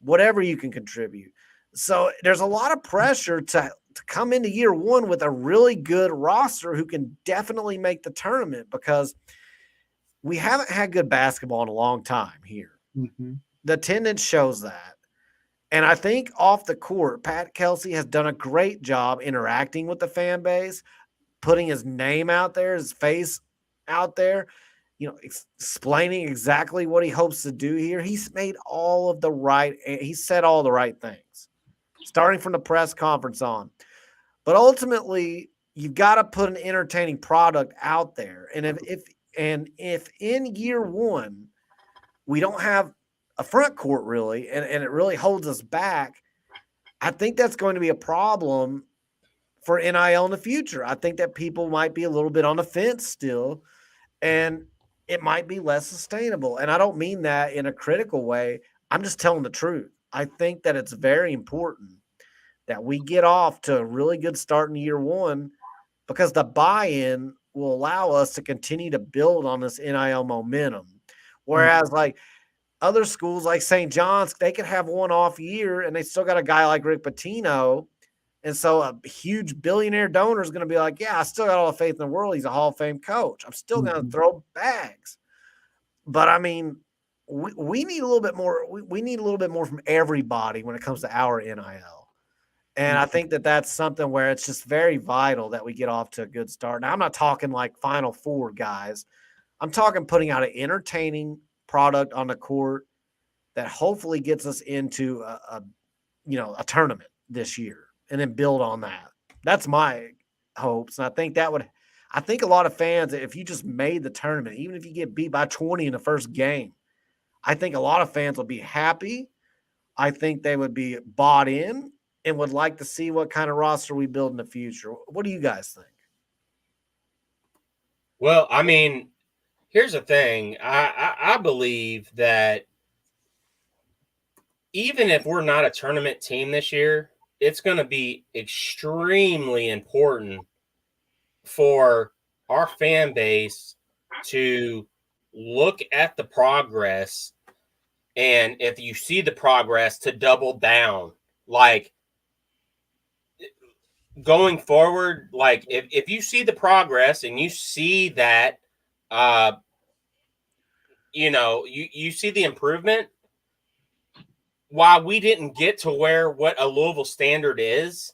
[SPEAKER 3] whatever you can contribute. So there's a lot of pressure to come into year one with a really good roster who can definitely make the tournament, because we haven't had good basketball in a long time here.
[SPEAKER 4] Mm-hmm.
[SPEAKER 3] The attendance shows that. And I think off the court, Pat Kelsey has done a great job interacting with the fan base, putting his name out there, his face out there, explaining exactly what he hopes to do here. He's made he said all the right things, starting from the press conference on. But ultimately, you've got to put an entertaining product out there. And if in year one we don't have a front court really, and it really holds us back, I think that's going to be a problem for NIL in the future. I think that people might be a little bit on the fence still, and it might be less sustainable. And I don't mean that in a critical way. I'm just telling the truth. I think that it's very important that we get off to a really good start in year one, because the buy-in will allow us to continue to build on this NIL momentum. Whereas like other schools like St. John's, they could have one off year and they still got a guy like Rick Pitino. And so a huge billionaire donor is going to be like, yeah, I still got all the faith in the world. He's a Hall of Fame coach. I'm still going to throw bags. But I mean, we need a little bit more. We need a little bit more from everybody when it comes to our NIL. And I think that that's something where it's just very vital that we get off to a good start. Now, I'm not talking like Final Four guys. I'm talking putting out an entertaining product on the court that hopefully gets us into a tournament this year, and then build on that. That's my hopes. And I think a lot of fans, if you just made the tournament, even if you get beat by 20 in the first game, I think a lot of fans will be happy. I think they would be bought in and would like to see what kind of roster we build in the future. What do you guys think?
[SPEAKER 5] Well, I mean, here's the thing. I believe that even if we're not a tournament team this year, it's going to be extremely important for our fan base to look at the progress. And if you see the progress, to double down. Like, going forward, like if you see the progress and you see that, you see the improvement, while we didn't get to what a Louisville standard is,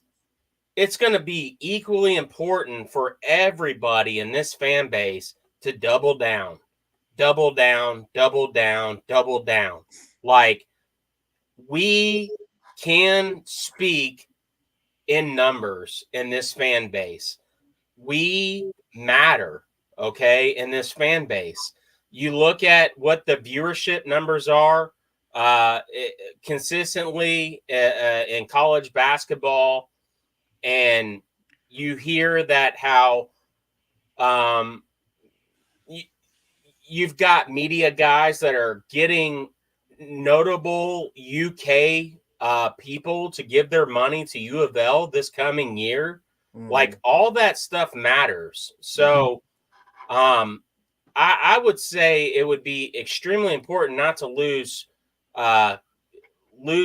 [SPEAKER 5] it's going to be equally important for everybody in this fan base to double down, double down, double down, double down. Like, we can speak in numbers in this fan base. We matter, okay, in this fan base. You look at what the viewership numbers are consistently in college basketball, and you hear that how you've got media guys that are getting notable UK people to give their money to U of L this coming year. Like, all that stuff matters. So I would say it would be extremely important not to lose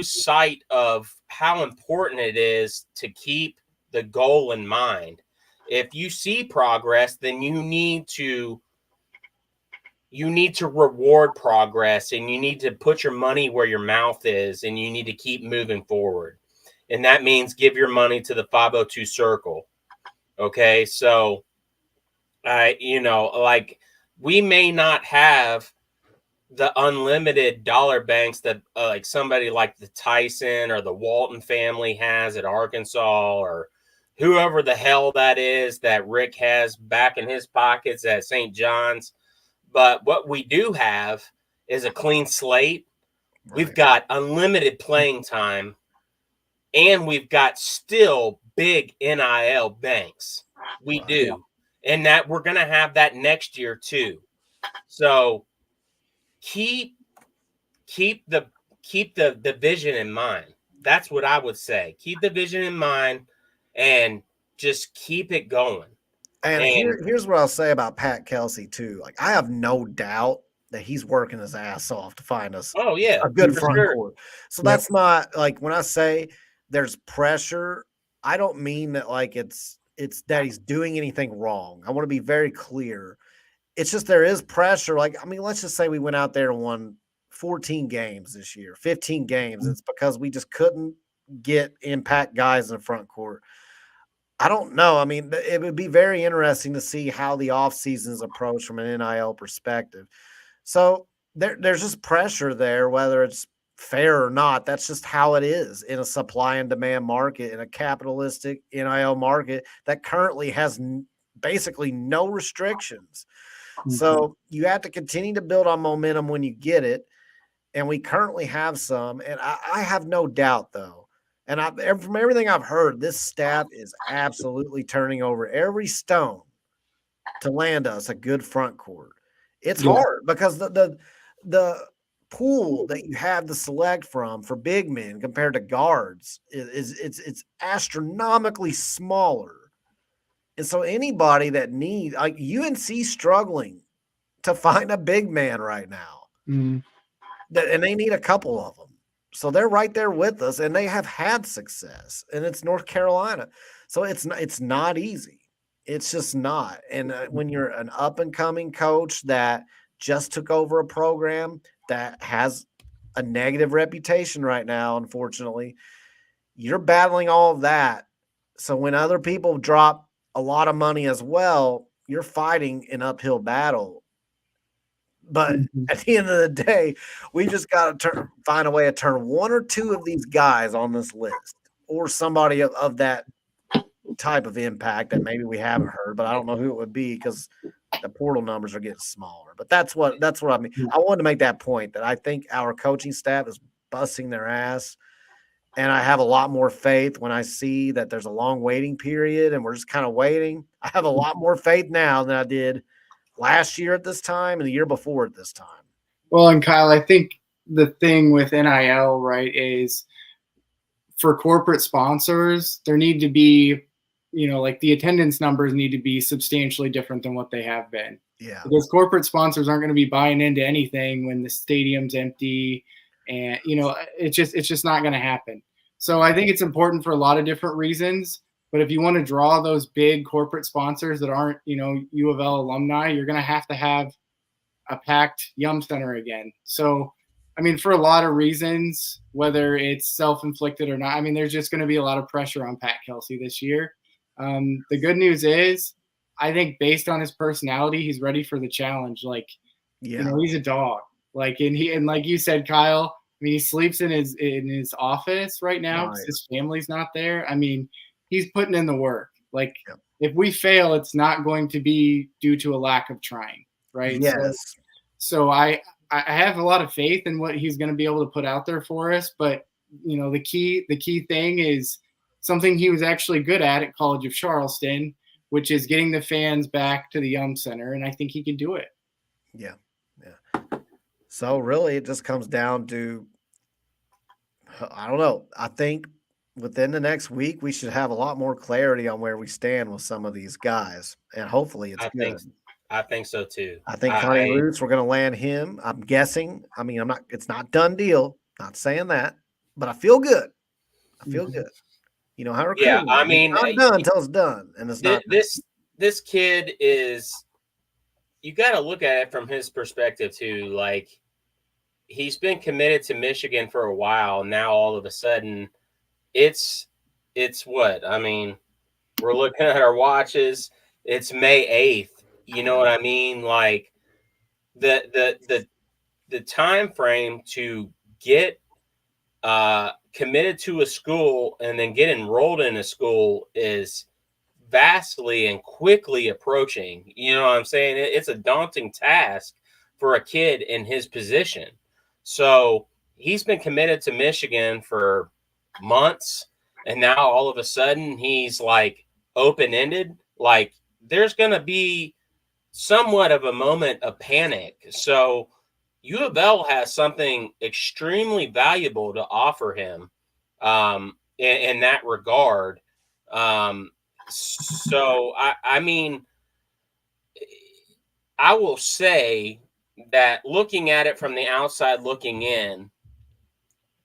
[SPEAKER 5] sight of how important it is to keep the goal in mind. If you see progress, then you need to reward progress, and you need to put your money where your mouth is, and you need to keep moving forward. And that means give your money to the 502 Circle. Okay, so like, we may not have the unlimited dollar banks that like somebody like the Tyson or the Walton family has at Arkansas, or whoever the hell that is that Rick has back in his pockets at St. John's. But what we do have is a clean slate. Right. We've got unlimited playing time, and we've got still big NIL banks. We do. And that we're going to have that next year too. So keep the vision in mind. That's what I would say. Keep the vision in mind and just keep it going.
[SPEAKER 3] And here's what I'll say about Pat Kelsey too. Like, I have no doubt that he's working his ass off to find us a good front court. So that's not like, when I say there's pressure, I don't mean that like it's that he's doing anything wrong. I want to be very clear. It's just there is pressure. Like, I mean, let's just say we went out there and won 14 games this year, 15 games. It's because we just couldn't get impact guys in the front court. I don't know. I mean, it would be very interesting to see how the offseason is approached from an NIL perspective. So there's just pressure there, whether it's fair or not. That's just how it is in a supply and demand market, in a capitalistic NIL market that currently has basically no restrictions. Mm-hmm. So you have to continue to build on momentum when you get it. And we currently have some. And I have no doubt, though, and from everything I've heard, this staff is absolutely turning over every stone to land us a good front court. It's hard because the pool that you have to select from for big men compared to guards it's astronomically smaller. And so anybody that needs, like UNC, struggling to find a big man right now, and they need a couple of them. So they're right there with us, and they have had success, and it's North Carolina. So it's not easy. It's just not. And when you're an up-and-coming coach that just took over a program that has a negative reputation right now, unfortunately, you're battling all of that. So when other people drop a lot of money as well, you're fighting an uphill battle. But at the end of the day, we just got to find a way to turn one or two of these guys on this list, or somebody of that type of impact that maybe we haven't heard, but I don't know who it would be because the portal numbers are getting smaller. But that's what I mean. I wanted to make that point that I think our coaching staff is busting their ass, and I have a lot more faith when I see that there's a long waiting period and we're just kind of waiting. I have a lot more faith now than I did last year at this time and the year before at this time.
[SPEAKER 4] Well, and Kyle, I think the thing with NIL, right, is for corporate sponsors, there need to be, like the attendance numbers need to be substantially different than what they have been.
[SPEAKER 3] Yeah.
[SPEAKER 4] Because corporate sponsors aren't going to be buying into anything when the stadium's empty, and it's just not going to happen. So I think it's important for a lot of different reasons. But if you want to draw those big corporate sponsors that aren't, U of L alumni, you're going to have a packed Yum Center again. So, I mean, for a lot of reasons, whether it's self-inflicted or not, I mean, there's just going to be a lot of pressure on Pat Kelsey this year. The good news is, I think based on his personality, he's ready for the challenge. Like, he's a dog. Like, and like you said, Kyle, I mean, he sleeps in his office right now because his family's not there. I mean, he's putting in the work. Like, if we fail, it's not going to be due to a lack of trying, right?
[SPEAKER 3] Yes.
[SPEAKER 4] So I have a lot of faith in what he's going to be able to put out there for us. But, the key thing is something he was actually good at College of Charleston, which is getting the fans back to the Yum Center. And I think he can do it.
[SPEAKER 3] Yeah. So really it just comes down to, I don't know. I think within the next week, we should have a lot more clarity on where we stand with some of these guys. And hopefully it's good.
[SPEAKER 5] I think so too.
[SPEAKER 3] I think Khani Rooths, we're going to land him. I'm guessing. I mean, it's not done deal. Not saying that, but I feel good. I feel good. You know how recruiting.
[SPEAKER 5] Yeah, I mean,
[SPEAKER 3] it's not done until it's done. And it's not
[SPEAKER 5] this kid is, you got to look at it from his perspective too. Like, he's been committed to Michigan for a while. Now all of a sudden it's what? I mean, we're looking at our watches. It's May 8th. You know what I mean? Like, the time frame to get committed to a school and then get enrolled in a school is vastly and quickly approaching. You know what I'm saying? It's a daunting task for a kid in his position. So he's been committed to Michigan for months, and now all of a sudden he's like open-ended. Like, there's going to be somewhat of a moment of panic. So U of L has something extremely valuable to offer him in that regard. So, I mean, I will say that looking at it from the outside looking in,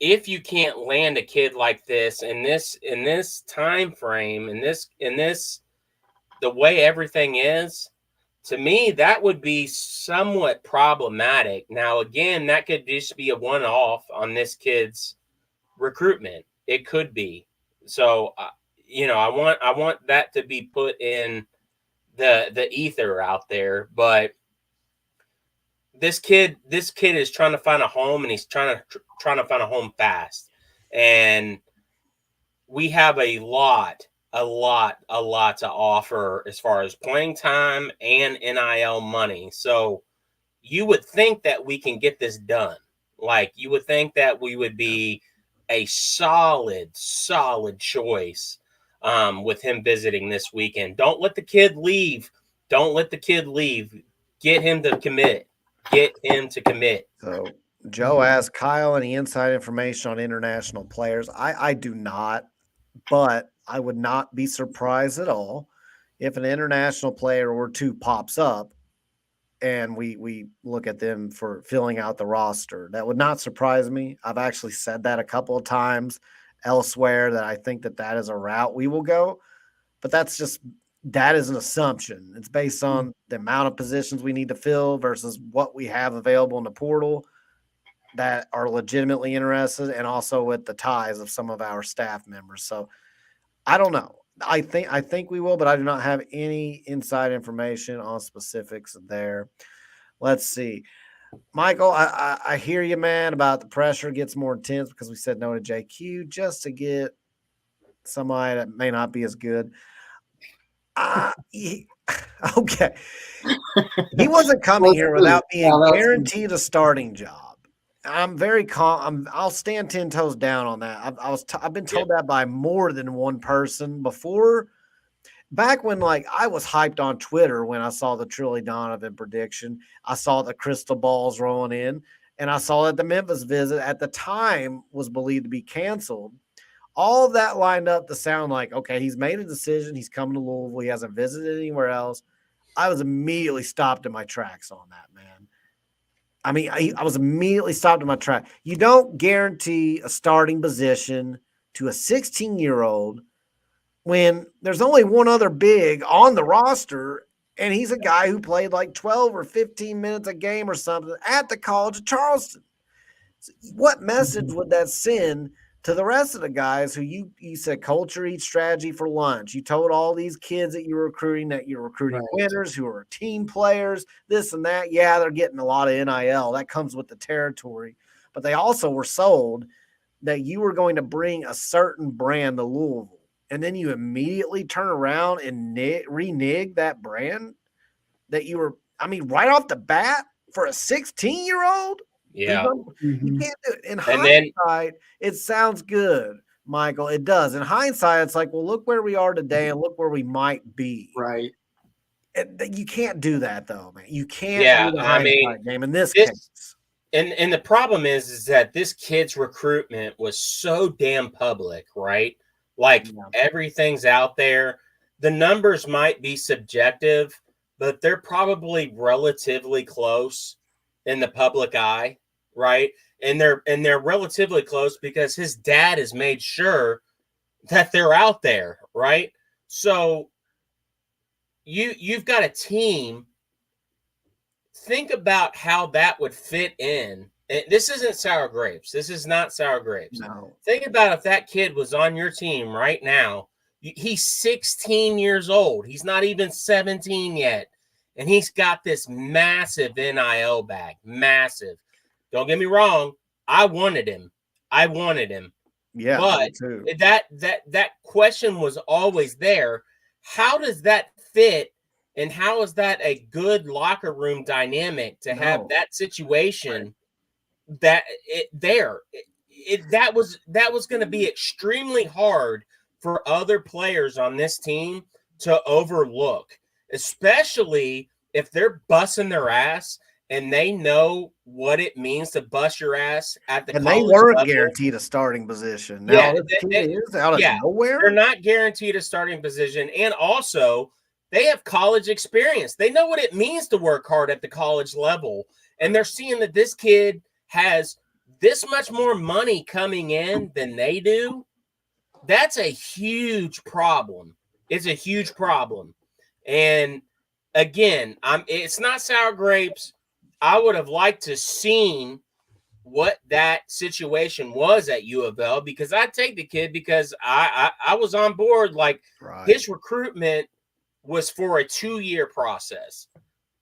[SPEAKER 5] if you can't land a kid like this in this time frame, in this the way everything is, to me, that would be somewhat problematic. Now, again, that could just be a one-off on this kid's recruitment. It could be. So, I want that to be put in the ether out there. But this kid is trying to find a home, and he's trying to find a home fast. And we have a lot to offer as far as playing time and NIL money. So you would think that we can get this done. Like, you would think that we would be a solid choice with him visiting this weekend. Don't let the kid leave. Get him to commit.
[SPEAKER 3] So Joe asked Kyle any inside information on international players. I do not, but I would not be surprised at all if an international player or two pops up and we look at them for filling out the roster. That would not surprise me. I've actually said that a couple of times elsewhere, that I think that is a route we will go, but that is an assumption. It's based on the amount of positions we need to fill versus what we have available in the portal that are legitimately interested, and also with the ties of some of our staff members. So I don't know. I think we will, but I do not have any inside information on specifics there. Let's see. Michael, I hear you, man, about the pressure gets more intense because we said no to JQ just to get somebody that may not be as good. Okay. He wasn't coming here without being guaranteed a starting job. I'm very I'll stand 10 toes down on that. I've been told that by more than one person before. Back when, like, I was hyped on Twitter when I saw the Trilly Donovan prediction, I saw the crystal balls rolling in, and I saw that the Memphis visit at the time was believed to be canceled. All of that lined up to sound like, okay, he's made a decision. He's coming to Louisville. He hasn't visited anywhere else. I was immediately stopped in my tracks on that, man. I mean, I was immediately stopped in my track. You don't guarantee a starting position to a 16-year-old when there's only one other big on the roster, and he's a guy who played like 12 or 15 minutes a game or something at the College of Charleston. What message would that send to the rest of the guys who you said culture eats strategy for lunch? You told all these kids that you're recruiting winners who are team players, this and that. Yeah, they're getting a lot of NIL. That comes with the territory. But they also were sold that you were going to bring a certain brand to Louisville. And then you immediately turn around and renege that brand that you were, right off the bat for a 16-year-old?
[SPEAKER 5] Yeah.
[SPEAKER 3] You can't do it. In hindsight, it sounds good, Michael. It does. In hindsight, it's like, well, look where we are today and look where we might be.
[SPEAKER 4] Right.
[SPEAKER 3] You can't do that, though, man. You can't do the hindsight game in this case.
[SPEAKER 5] And the problem is that this kid's recruitment was so damn public, right? Like, everything's out there. The numbers might be subjective, but they're probably relatively close in the public eye, right? And they're relatively close because his dad has made sure that they're out there, right? So you've got a team. Think about how that would fit in. This isn't sour grapes. This is not sour grapes.
[SPEAKER 3] No.
[SPEAKER 5] Think about if that kid was on your team right now. He's 16 years old. He's not even 17 yet. And he's got this massive NIL bag. Massive. Don't get me wrong. I wanted him.
[SPEAKER 3] Yeah.
[SPEAKER 5] But that question was always there. How does that fit? And how is that a good locker room dynamic to have that situation that was going to be extremely hard for other players on this team to overlook, especially if they're busting their ass and they know what it means to bust your ass at the
[SPEAKER 3] And
[SPEAKER 5] college
[SPEAKER 3] they weren't
[SPEAKER 5] level.
[SPEAKER 3] guaranteed a starting position.
[SPEAKER 5] Yeah,
[SPEAKER 3] Now this kid is out of nowhere.
[SPEAKER 5] They're not guaranteed a starting position, and also they have college experience. They know what it means to work hard at the college level, and they're seeing that this kid has this much more money coming in than they do. That's a huge problem. It's a huge problem. And again, it's not sour grapes. I would have liked to seen what that situation was at U of L, because I'd take the kid because I was on board. Like, his recruitment was for a 2-year process.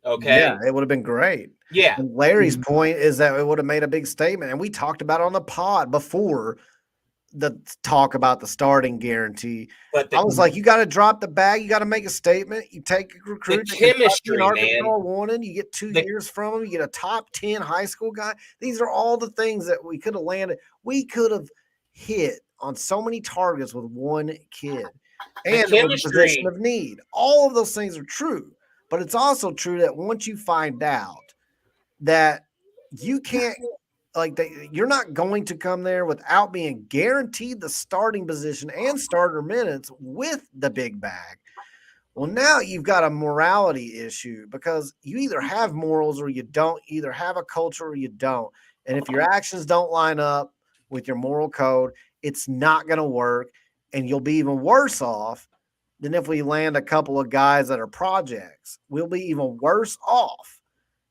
[SPEAKER 5] Okay.
[SPEAKER 3] Yeah, it would have been great.
[SPEAKER 5] Yeah.
[SPEAKER 3] And Larry's point is that it would have made a big statement. And we talked about it on the pod before the talk about the starting guarantee. But I was like, you got to drop the bag. You got to make a statement. You take a recruit.
[SPEAKER 5] The chemistry, man.
[SPEAKER 3] Wanted. You get 2 years from him. You get a top 10 high school guy. These are all the things that we could have landed. We could have hit on so many targets with one kid. And the position of need. All of those things are true. But it's also true that once you find out that you can't, you're not going to come there without being guaranteed the starting position and starter minutes with the big bag. Well, now you've got a morality issue, because you either have morals or you don't, either have a culture or you don't. And if your actions don't line up with your moral code, it's not going to work. And you'll be even worse off than if we land a couple of guys that are projects. We'll be even worse off.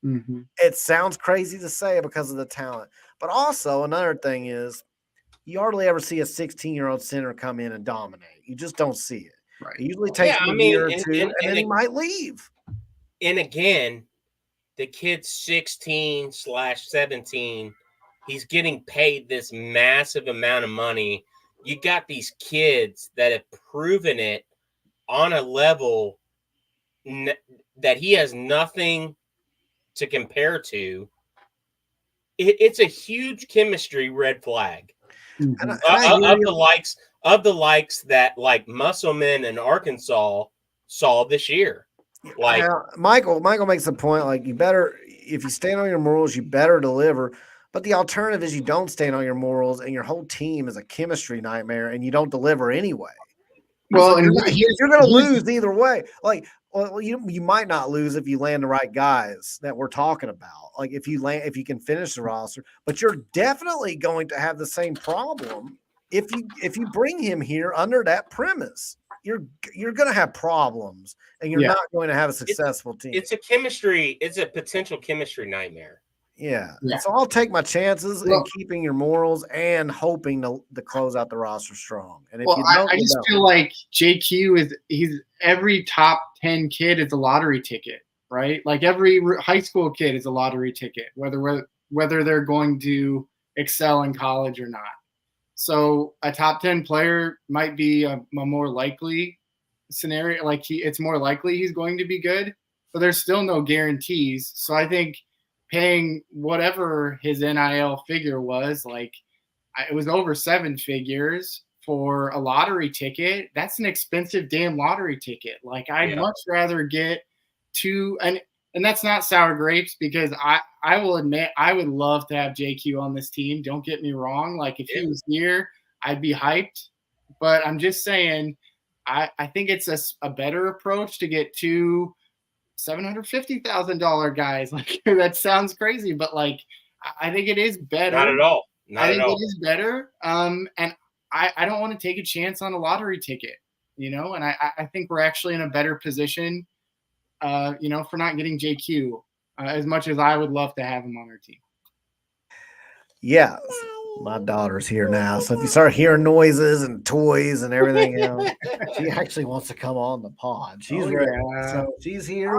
[SPEAKER 3] Mm-hmm. It sounds crazy to say because of the talent. But also another thing is, you hardly ever see a 16-year-old center come in and dominate. You just don't see it. Right. It usually takes a year or two, and then he might leave.
[SPEAKER 5] And again, the kid's 16/17. He's getting paid this massive amount of money. You got these kids that have proven it on a level that he has nothing to compare to. It's a huge chemistry red flag. Mm-hmm. Of the likes that, like, Musselman and Arkansas saw this year. Like,
[SPEAKER 3] Michael makes a point, like, you better, if you stand on your morals, you better deliver. But the alternative is you don't stand on your morals and your whole team is a chemistry nightmare and you don't deliver anyway. Well, so you're going to lose either way. Like, well, you might not lose if you land the right guys that we're talking about. Like, if you can finish the roster, but you're definitely going to have the same problem if you bring him here under that premise. You're going to have problems, and you're not going to have a successful team.
[SPEAKER 5] It's a potential chemistry nightmare.
[SPEAKER 3] Yeah. So I'll take my chances in keeping your morals and hoping to close out the roster strong. And if you don't,
[SPEAKER 4] I just feel like JQ he's every top 10 kid is a lottery ticket, right? Like, every high school kid is a lottery ticket, whether they're going to excel in college or not. So a top 10 player might be a more likely scenario. Like, it's more likely he's going to be good, but there's still no guarantees. So I think paying whatever his NIL figure was, like, it was over 7 figures for a lottery ticket. That's an expensive damn lottery ticket. Like, I'd much rather get and that's not sour grapes, because I will admit I would love to have JQ on this team. Don't get me wrong. Like, if he was here, I'd be hyped. But I'm just saying, I think it's a better approach to get 2 $750,000 guys. Like, that sounds crazy, but, like, I think it is better.
[SPEAKER 5] Not at all.
[SPEAKER 4] It is better. And I don't want to take a chance on a lottery ticket, and I think we're actually in a better position, for not getting JQ, as much as I would love to have him on our team.
[SPEAKER 3] Yeah. My daughter's here now, so if you start hearing noises and toys and everything else, she actually wants to come on the pod. She's ready. So she's here.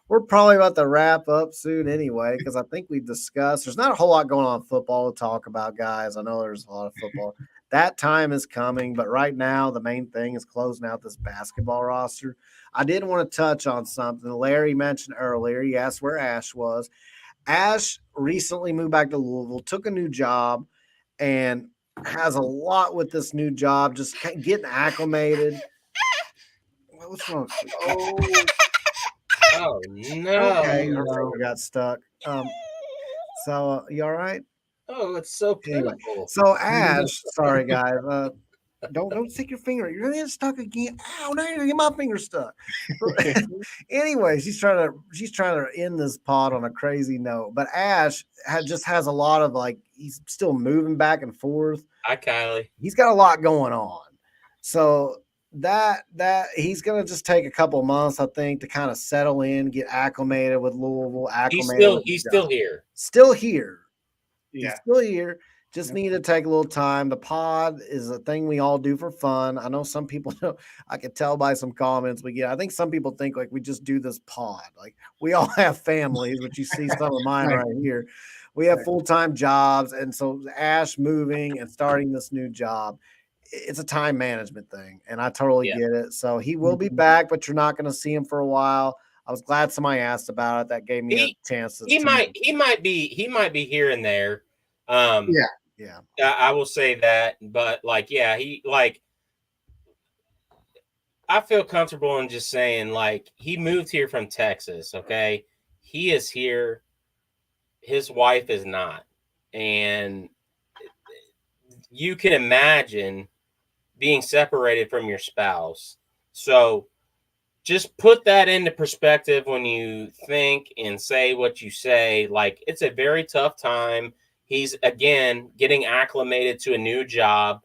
[SPEAKER 3] We're probably about to wrap up soon anyway, because I think we've discussed there's not a whole lot going on in football to talk about, guys. I know there's a lot of football. That time is coming, but right now the main thing is closing out this basketball roster. I did want to touch on something Larry mentioned earlier. He asked where Ash was. Ash recently moved back to Louisville, took a new job, and has a lot with this new job, just getting acclimated. What's wrong?
[SPEAKER 5] Oh no!
[SPEAKER 3] Okay, her finger got stuck. So you all right?
[SPEAKER 5] Oh, it's so
[SPEAKER 3] Anyway,
[SPEAKER 5] pitiful.
[SPEAKER 3] so Ash, sorry guys, don't stick your finger. You're gonna get stuck again. Ow! Now you're gonna get my finger stuck. Anyway, she's trying to end this pod on a crazy note. But Ash just has a lot of like he's still moving back and forth.
[SPEAKER 5] Hi, Kylie.
[SPEAKER 3] He's got a lot going on, so that he's gonna just take a couple months, I think, to kind of settle in, get acclimated with Louisville.
[SPEAKER 5] He's
[SPEAKER 3] Acclimated.
[SPEAKER 5] still here.
[SPEAKER 3] Still here.
[SPEAKER 4] Yeah.
[SPEAKER 3] He's still here. Just need to take a little time. The pod is a thing we all do for fun. I know some people don't. I can tell by some comments we get. I think some people think like we just do this pod. Like we all have families, but you see some of mine right here. We have full-time jobs. And so Ash moving and starting this new job, it's a time management thing. And I totally get it. So he will be back, but you're not going to see him for a while. I was glad somebody asked about it. That gave me a chance to. He
[SPEAKER 5] might be here and there.
[SPEAKER 3] Yeah.
[SPEAKER 5] I will say that, but I feel comfortable in just saying he moved here from Texas. Okay. He is here. His wife is not. And you can imagine being separated from your spouse. So just put that into perspective when you think and say what you say. Like, it's a very tough time. He's, again, getting acclimated to a new job.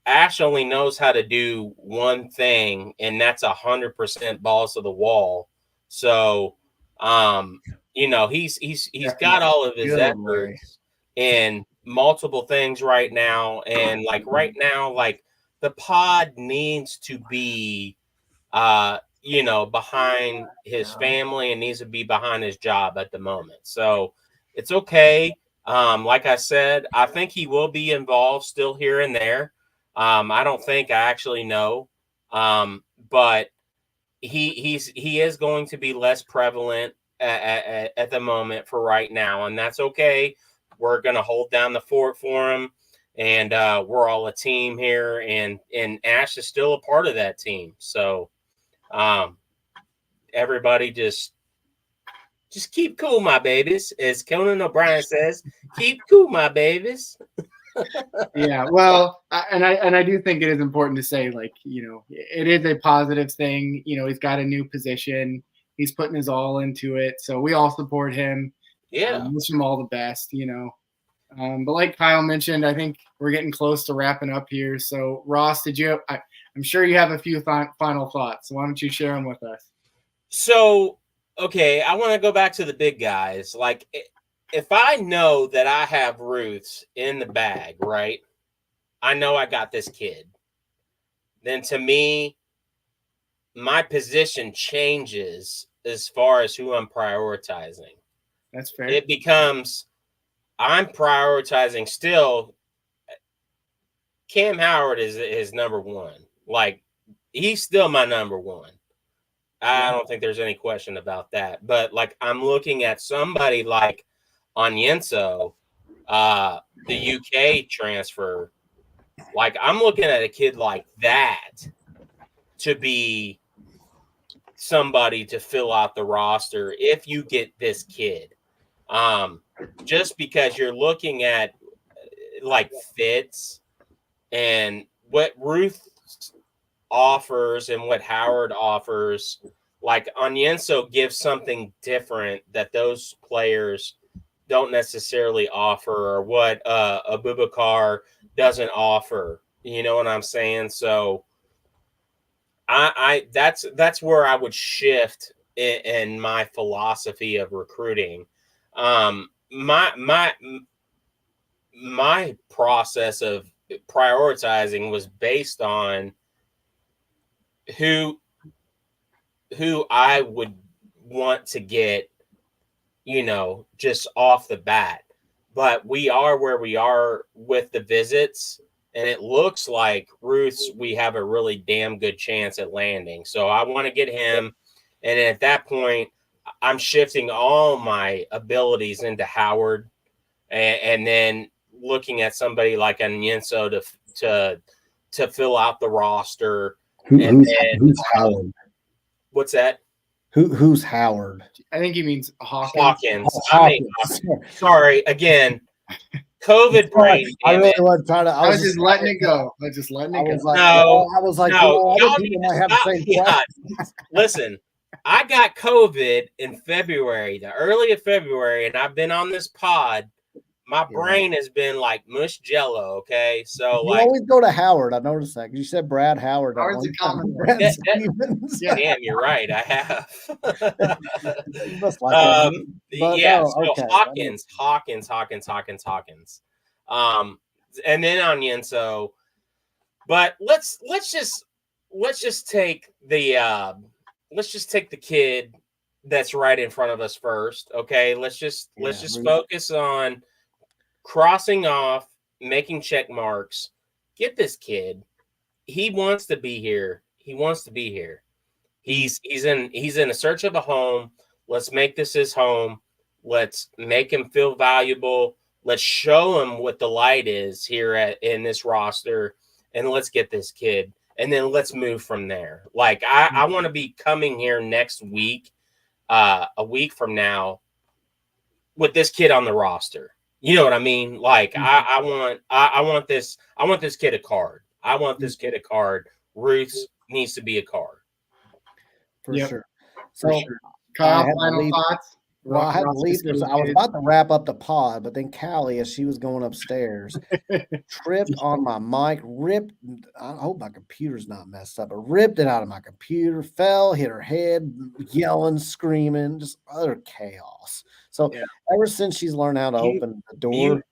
[SPEAKER 5] Ash only knows how to do one thing, and that's 100% balls to the wall. So, he's got all of his efforts in multiple things right now. And right now, the pod needs to be, behind his family and needs to be behind his job at the moment. So it's okay. Like I said, I think he will be involved still here and there. I don't think I actually know. But he is going to be less prevalent at the moment for right now. And that's okay. We're going to hold down the fort for him. And we're all a team here. And Ash is still a part of that team. So everybody just keep cool, my babies. As Conan O'Brien says, keep cool, my babies.
[SPEAKER 4] Yeah, well, I do think it is important to say, it is a positive thing. He's got a new position. He's putting his all into it. So we all support him.
[SPEAKER 5] Yeah.
[SPEAKER 4] Wish him all the best, But like Kyle mentioned, I think we're getting close to wrapping up here. So Ross, I'm sure you have a few final thoughts. So why don't you share them with us?
[SPEAKER 5] So, okay, I want to go back to the big guys. If I know that I have Rooths in the bag, right? I know I got this kid. Then to me, my position changes as far as who I'm prioritizing.
[SPEAKER 4] That's fair.
[SPEAKER 5] It becomes, I'm prioritizing still. Cam Howard is number one. He's still my number one. I don't think there's any question about that. But I'm looking at somebody like Onyenso, the UK transfer. I'm looking at a kid like that to be somebody to fill out the roster if you get this kid. Just because you're looking at fits and what Ruth offers and what Howard offers, Onyenso gives something different that those players don't necessarily offer, or what Abubakar doesn't offer. You know what I'm saying? So that's where I would shift in my philosophy of recruiting. My process of prioritizing was based on who I would want to get, just off the bat. But we are where we are with the visits, and it looks like Ruth's, we have a really damn good chance at landing. So I want to get him. And at that point, I'm shifting all my abilities into Howard, and then looking at somebody like Onyenso to fill out the roster.
[SPEAKER 6] Who's Howard?
[SPEAKER 5] What's that?
[SPEAKER 3] Who's Howard?
[SPEAKER 4] I think he means Hawkins.
[SPEAKER 5] Hawkins.
[SPEAKER 3] Hawkins.
[SPEAKER 5] Sorry again. COVID brain.
[SPEAKER 3] I really wasn't trying to.
[SPEAKER 4] I was just letting it go. I was just letting it go.
[SPEAKER 5] No,
[SPEAKER 3] I was like,
[SPEAKER 5] no,
[SPEAKER 3] other people might have the same question.
[SPEAKER 5] Listen, I got COVID in February, the early of February, and I've been on this pod. My brain has been like mush jello. Okay, so
[SPEAKER 3] you always go to Howard. I noticed that because you said Brad Howard.
[SPEAKER 4] Howard's a common
[SPEAKER 5] Damn, you're right. I have.
[SPEAKER 3] You must like
[SPEAKER 5] Hawkins. And then Onyenso. But let's just take the kid that's right in front of us first. Okay, let's just focus on crossing off, making check marks. Get this kid. He wants to be here. He's in a search of a home. Let's make this his home. Let's make him feel valuable. Let's show him what the light is here in this roster, and let's get this kid. And then let's move from there. Like I want to be coming here next week, a week from now, with this kid on the roster. You know what I mean? Like I want this kid a card. I want this kid a card. Rooths needs to be a card.
[SPEAKER 3] For sure.
[SPEAKER 4] So, Kyle, final thoughts?
[SPEAKER 3] Well, I had to leave. I was about to wrap up the pod, but then Callie, as she was going upstairs, tripped on my mic, ripped. I hope my computer's not messed up, but ripped it out of my computer, fell, hit her head, yelling, screaming, just utter chaos. So ever since she's learned how to open the door,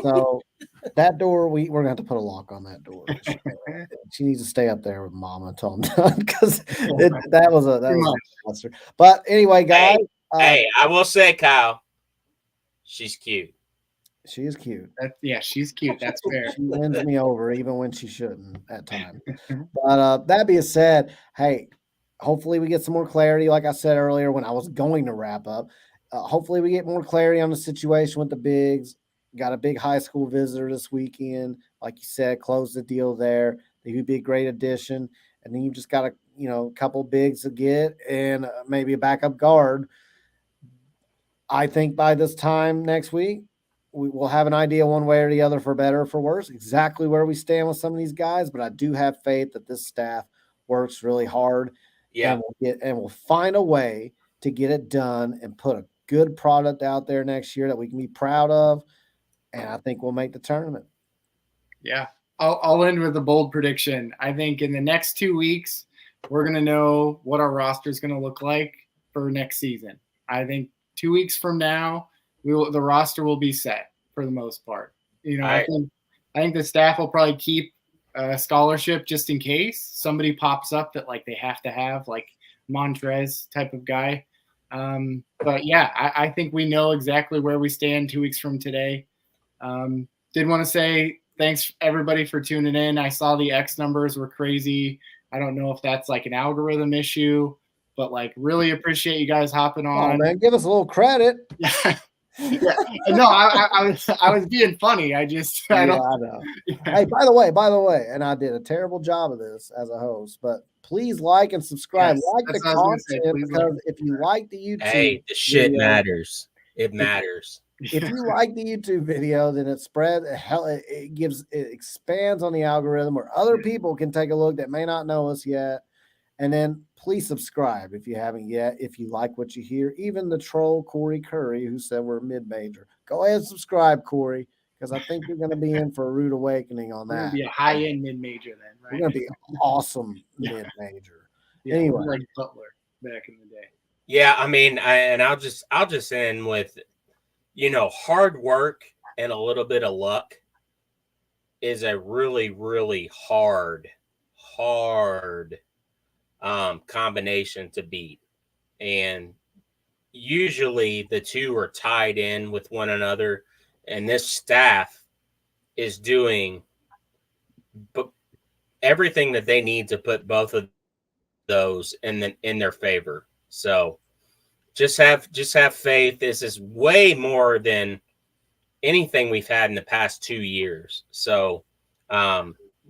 [SPEAKER 3] so that door, we're gonna have to put a lock on that door. She needs to stay up there with Mama until I'm done because that was a monster. But anyway, guys.
[SPEAKER 5] Hey, I will say, Kyle, she's cute.
[SPEAKER 3] She is cute.
[SPEAKER 4] She's cute. That's fair.
[SPEAKER 3] She wins me over even when she shouldn't at times. But that being said, hey, hopefully we get some more clarity. Like I said earlier, when I was going to wrap up, hopefully we get more clarity on the situation with the bigs. Got a big high school visitor this weekend. Like you said, close the deal there. They would be a great addition. And then you just got a couple bigs to get and maybe a backup guard. I think by this time next week, we will have an idea one way or the other, for better or for worse, exactly where we stand with some of these guys. But I do have faith that this staff works really hard.
[SPEAKER 5] Yeah.
[SPEAKER 3] And we'll find a way to get it done and put a good product out there next year that we can be proud of. And I think we'll make the tournament.
[SPEAKER 4] Yeah. I'll end with a bold prediction. I think in the next 2 weeks, we're going to know what our roster is going to look like for next season. I think 2 weeks from now, the roster will be set for the most part. I think the staff will probably keep a scholarship just in case somebody pops up that like they have to have, like Montrez type of guy. But yeah, I think we know exactly where we stand 2 weeks from today. Did want to say thanks everybody for tuning in. I saw the X numbers were crazy. I don't know if that's like an algorithm issue, but like really appreciate you guys hopping on.
[SPEAKER 3] Oh, man, give us a little credit.
[SPEAKER 4] No, I was being funny. I know.
[SPEAKER 3] Hey, by the way, and I did a terrible job of this as a host, but please like and subscribe. Like the content because if you like the YouTube,
[SPEAKER 5] the shit matters. It matters.
[SPEAKER 3] If you like the YouTube video, then it expands on the algorithm where other people can take a look that may not know us yet. And then please subscribe if you haven't yet. If you like what you hear, even the troll Corey Curry, who said we're mid-major, go ahead and subscribe, Corey, because I think you're going to be in for a rude awakening on that.
[SPEAKER 4] We're going to be a high-end mid-major then, right?
[SPEAKER 3] We're going to be awesome mid-major. Anyway,
[SPEAKER 4] like Butler back in the day.
[SPEAKER 5] Yeah, I mean, I'll just end with, hard work and a little bit of luck is a really, really hard combination to beat. And usually the two are tied in with one another. And this staff is doing everything that they need to put both of those in their favor. So just have faith. This is way more than anything we've had in the past 2 years. So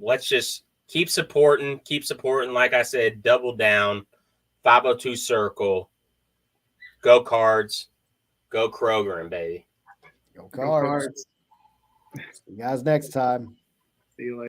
[SPEAKER 5] let's just keep supporting. Like I said, double down. 502 Circle. Go Cards. Go Kroger, and baby.
[SPEAKER 3] Go
[SPEAKER 4] Go
[SPEAKER 3] Cards.
[SPEAKER 4] Cards.
[SPEAKER 3] See you guys next time.
[SPEAKER 4] See you later.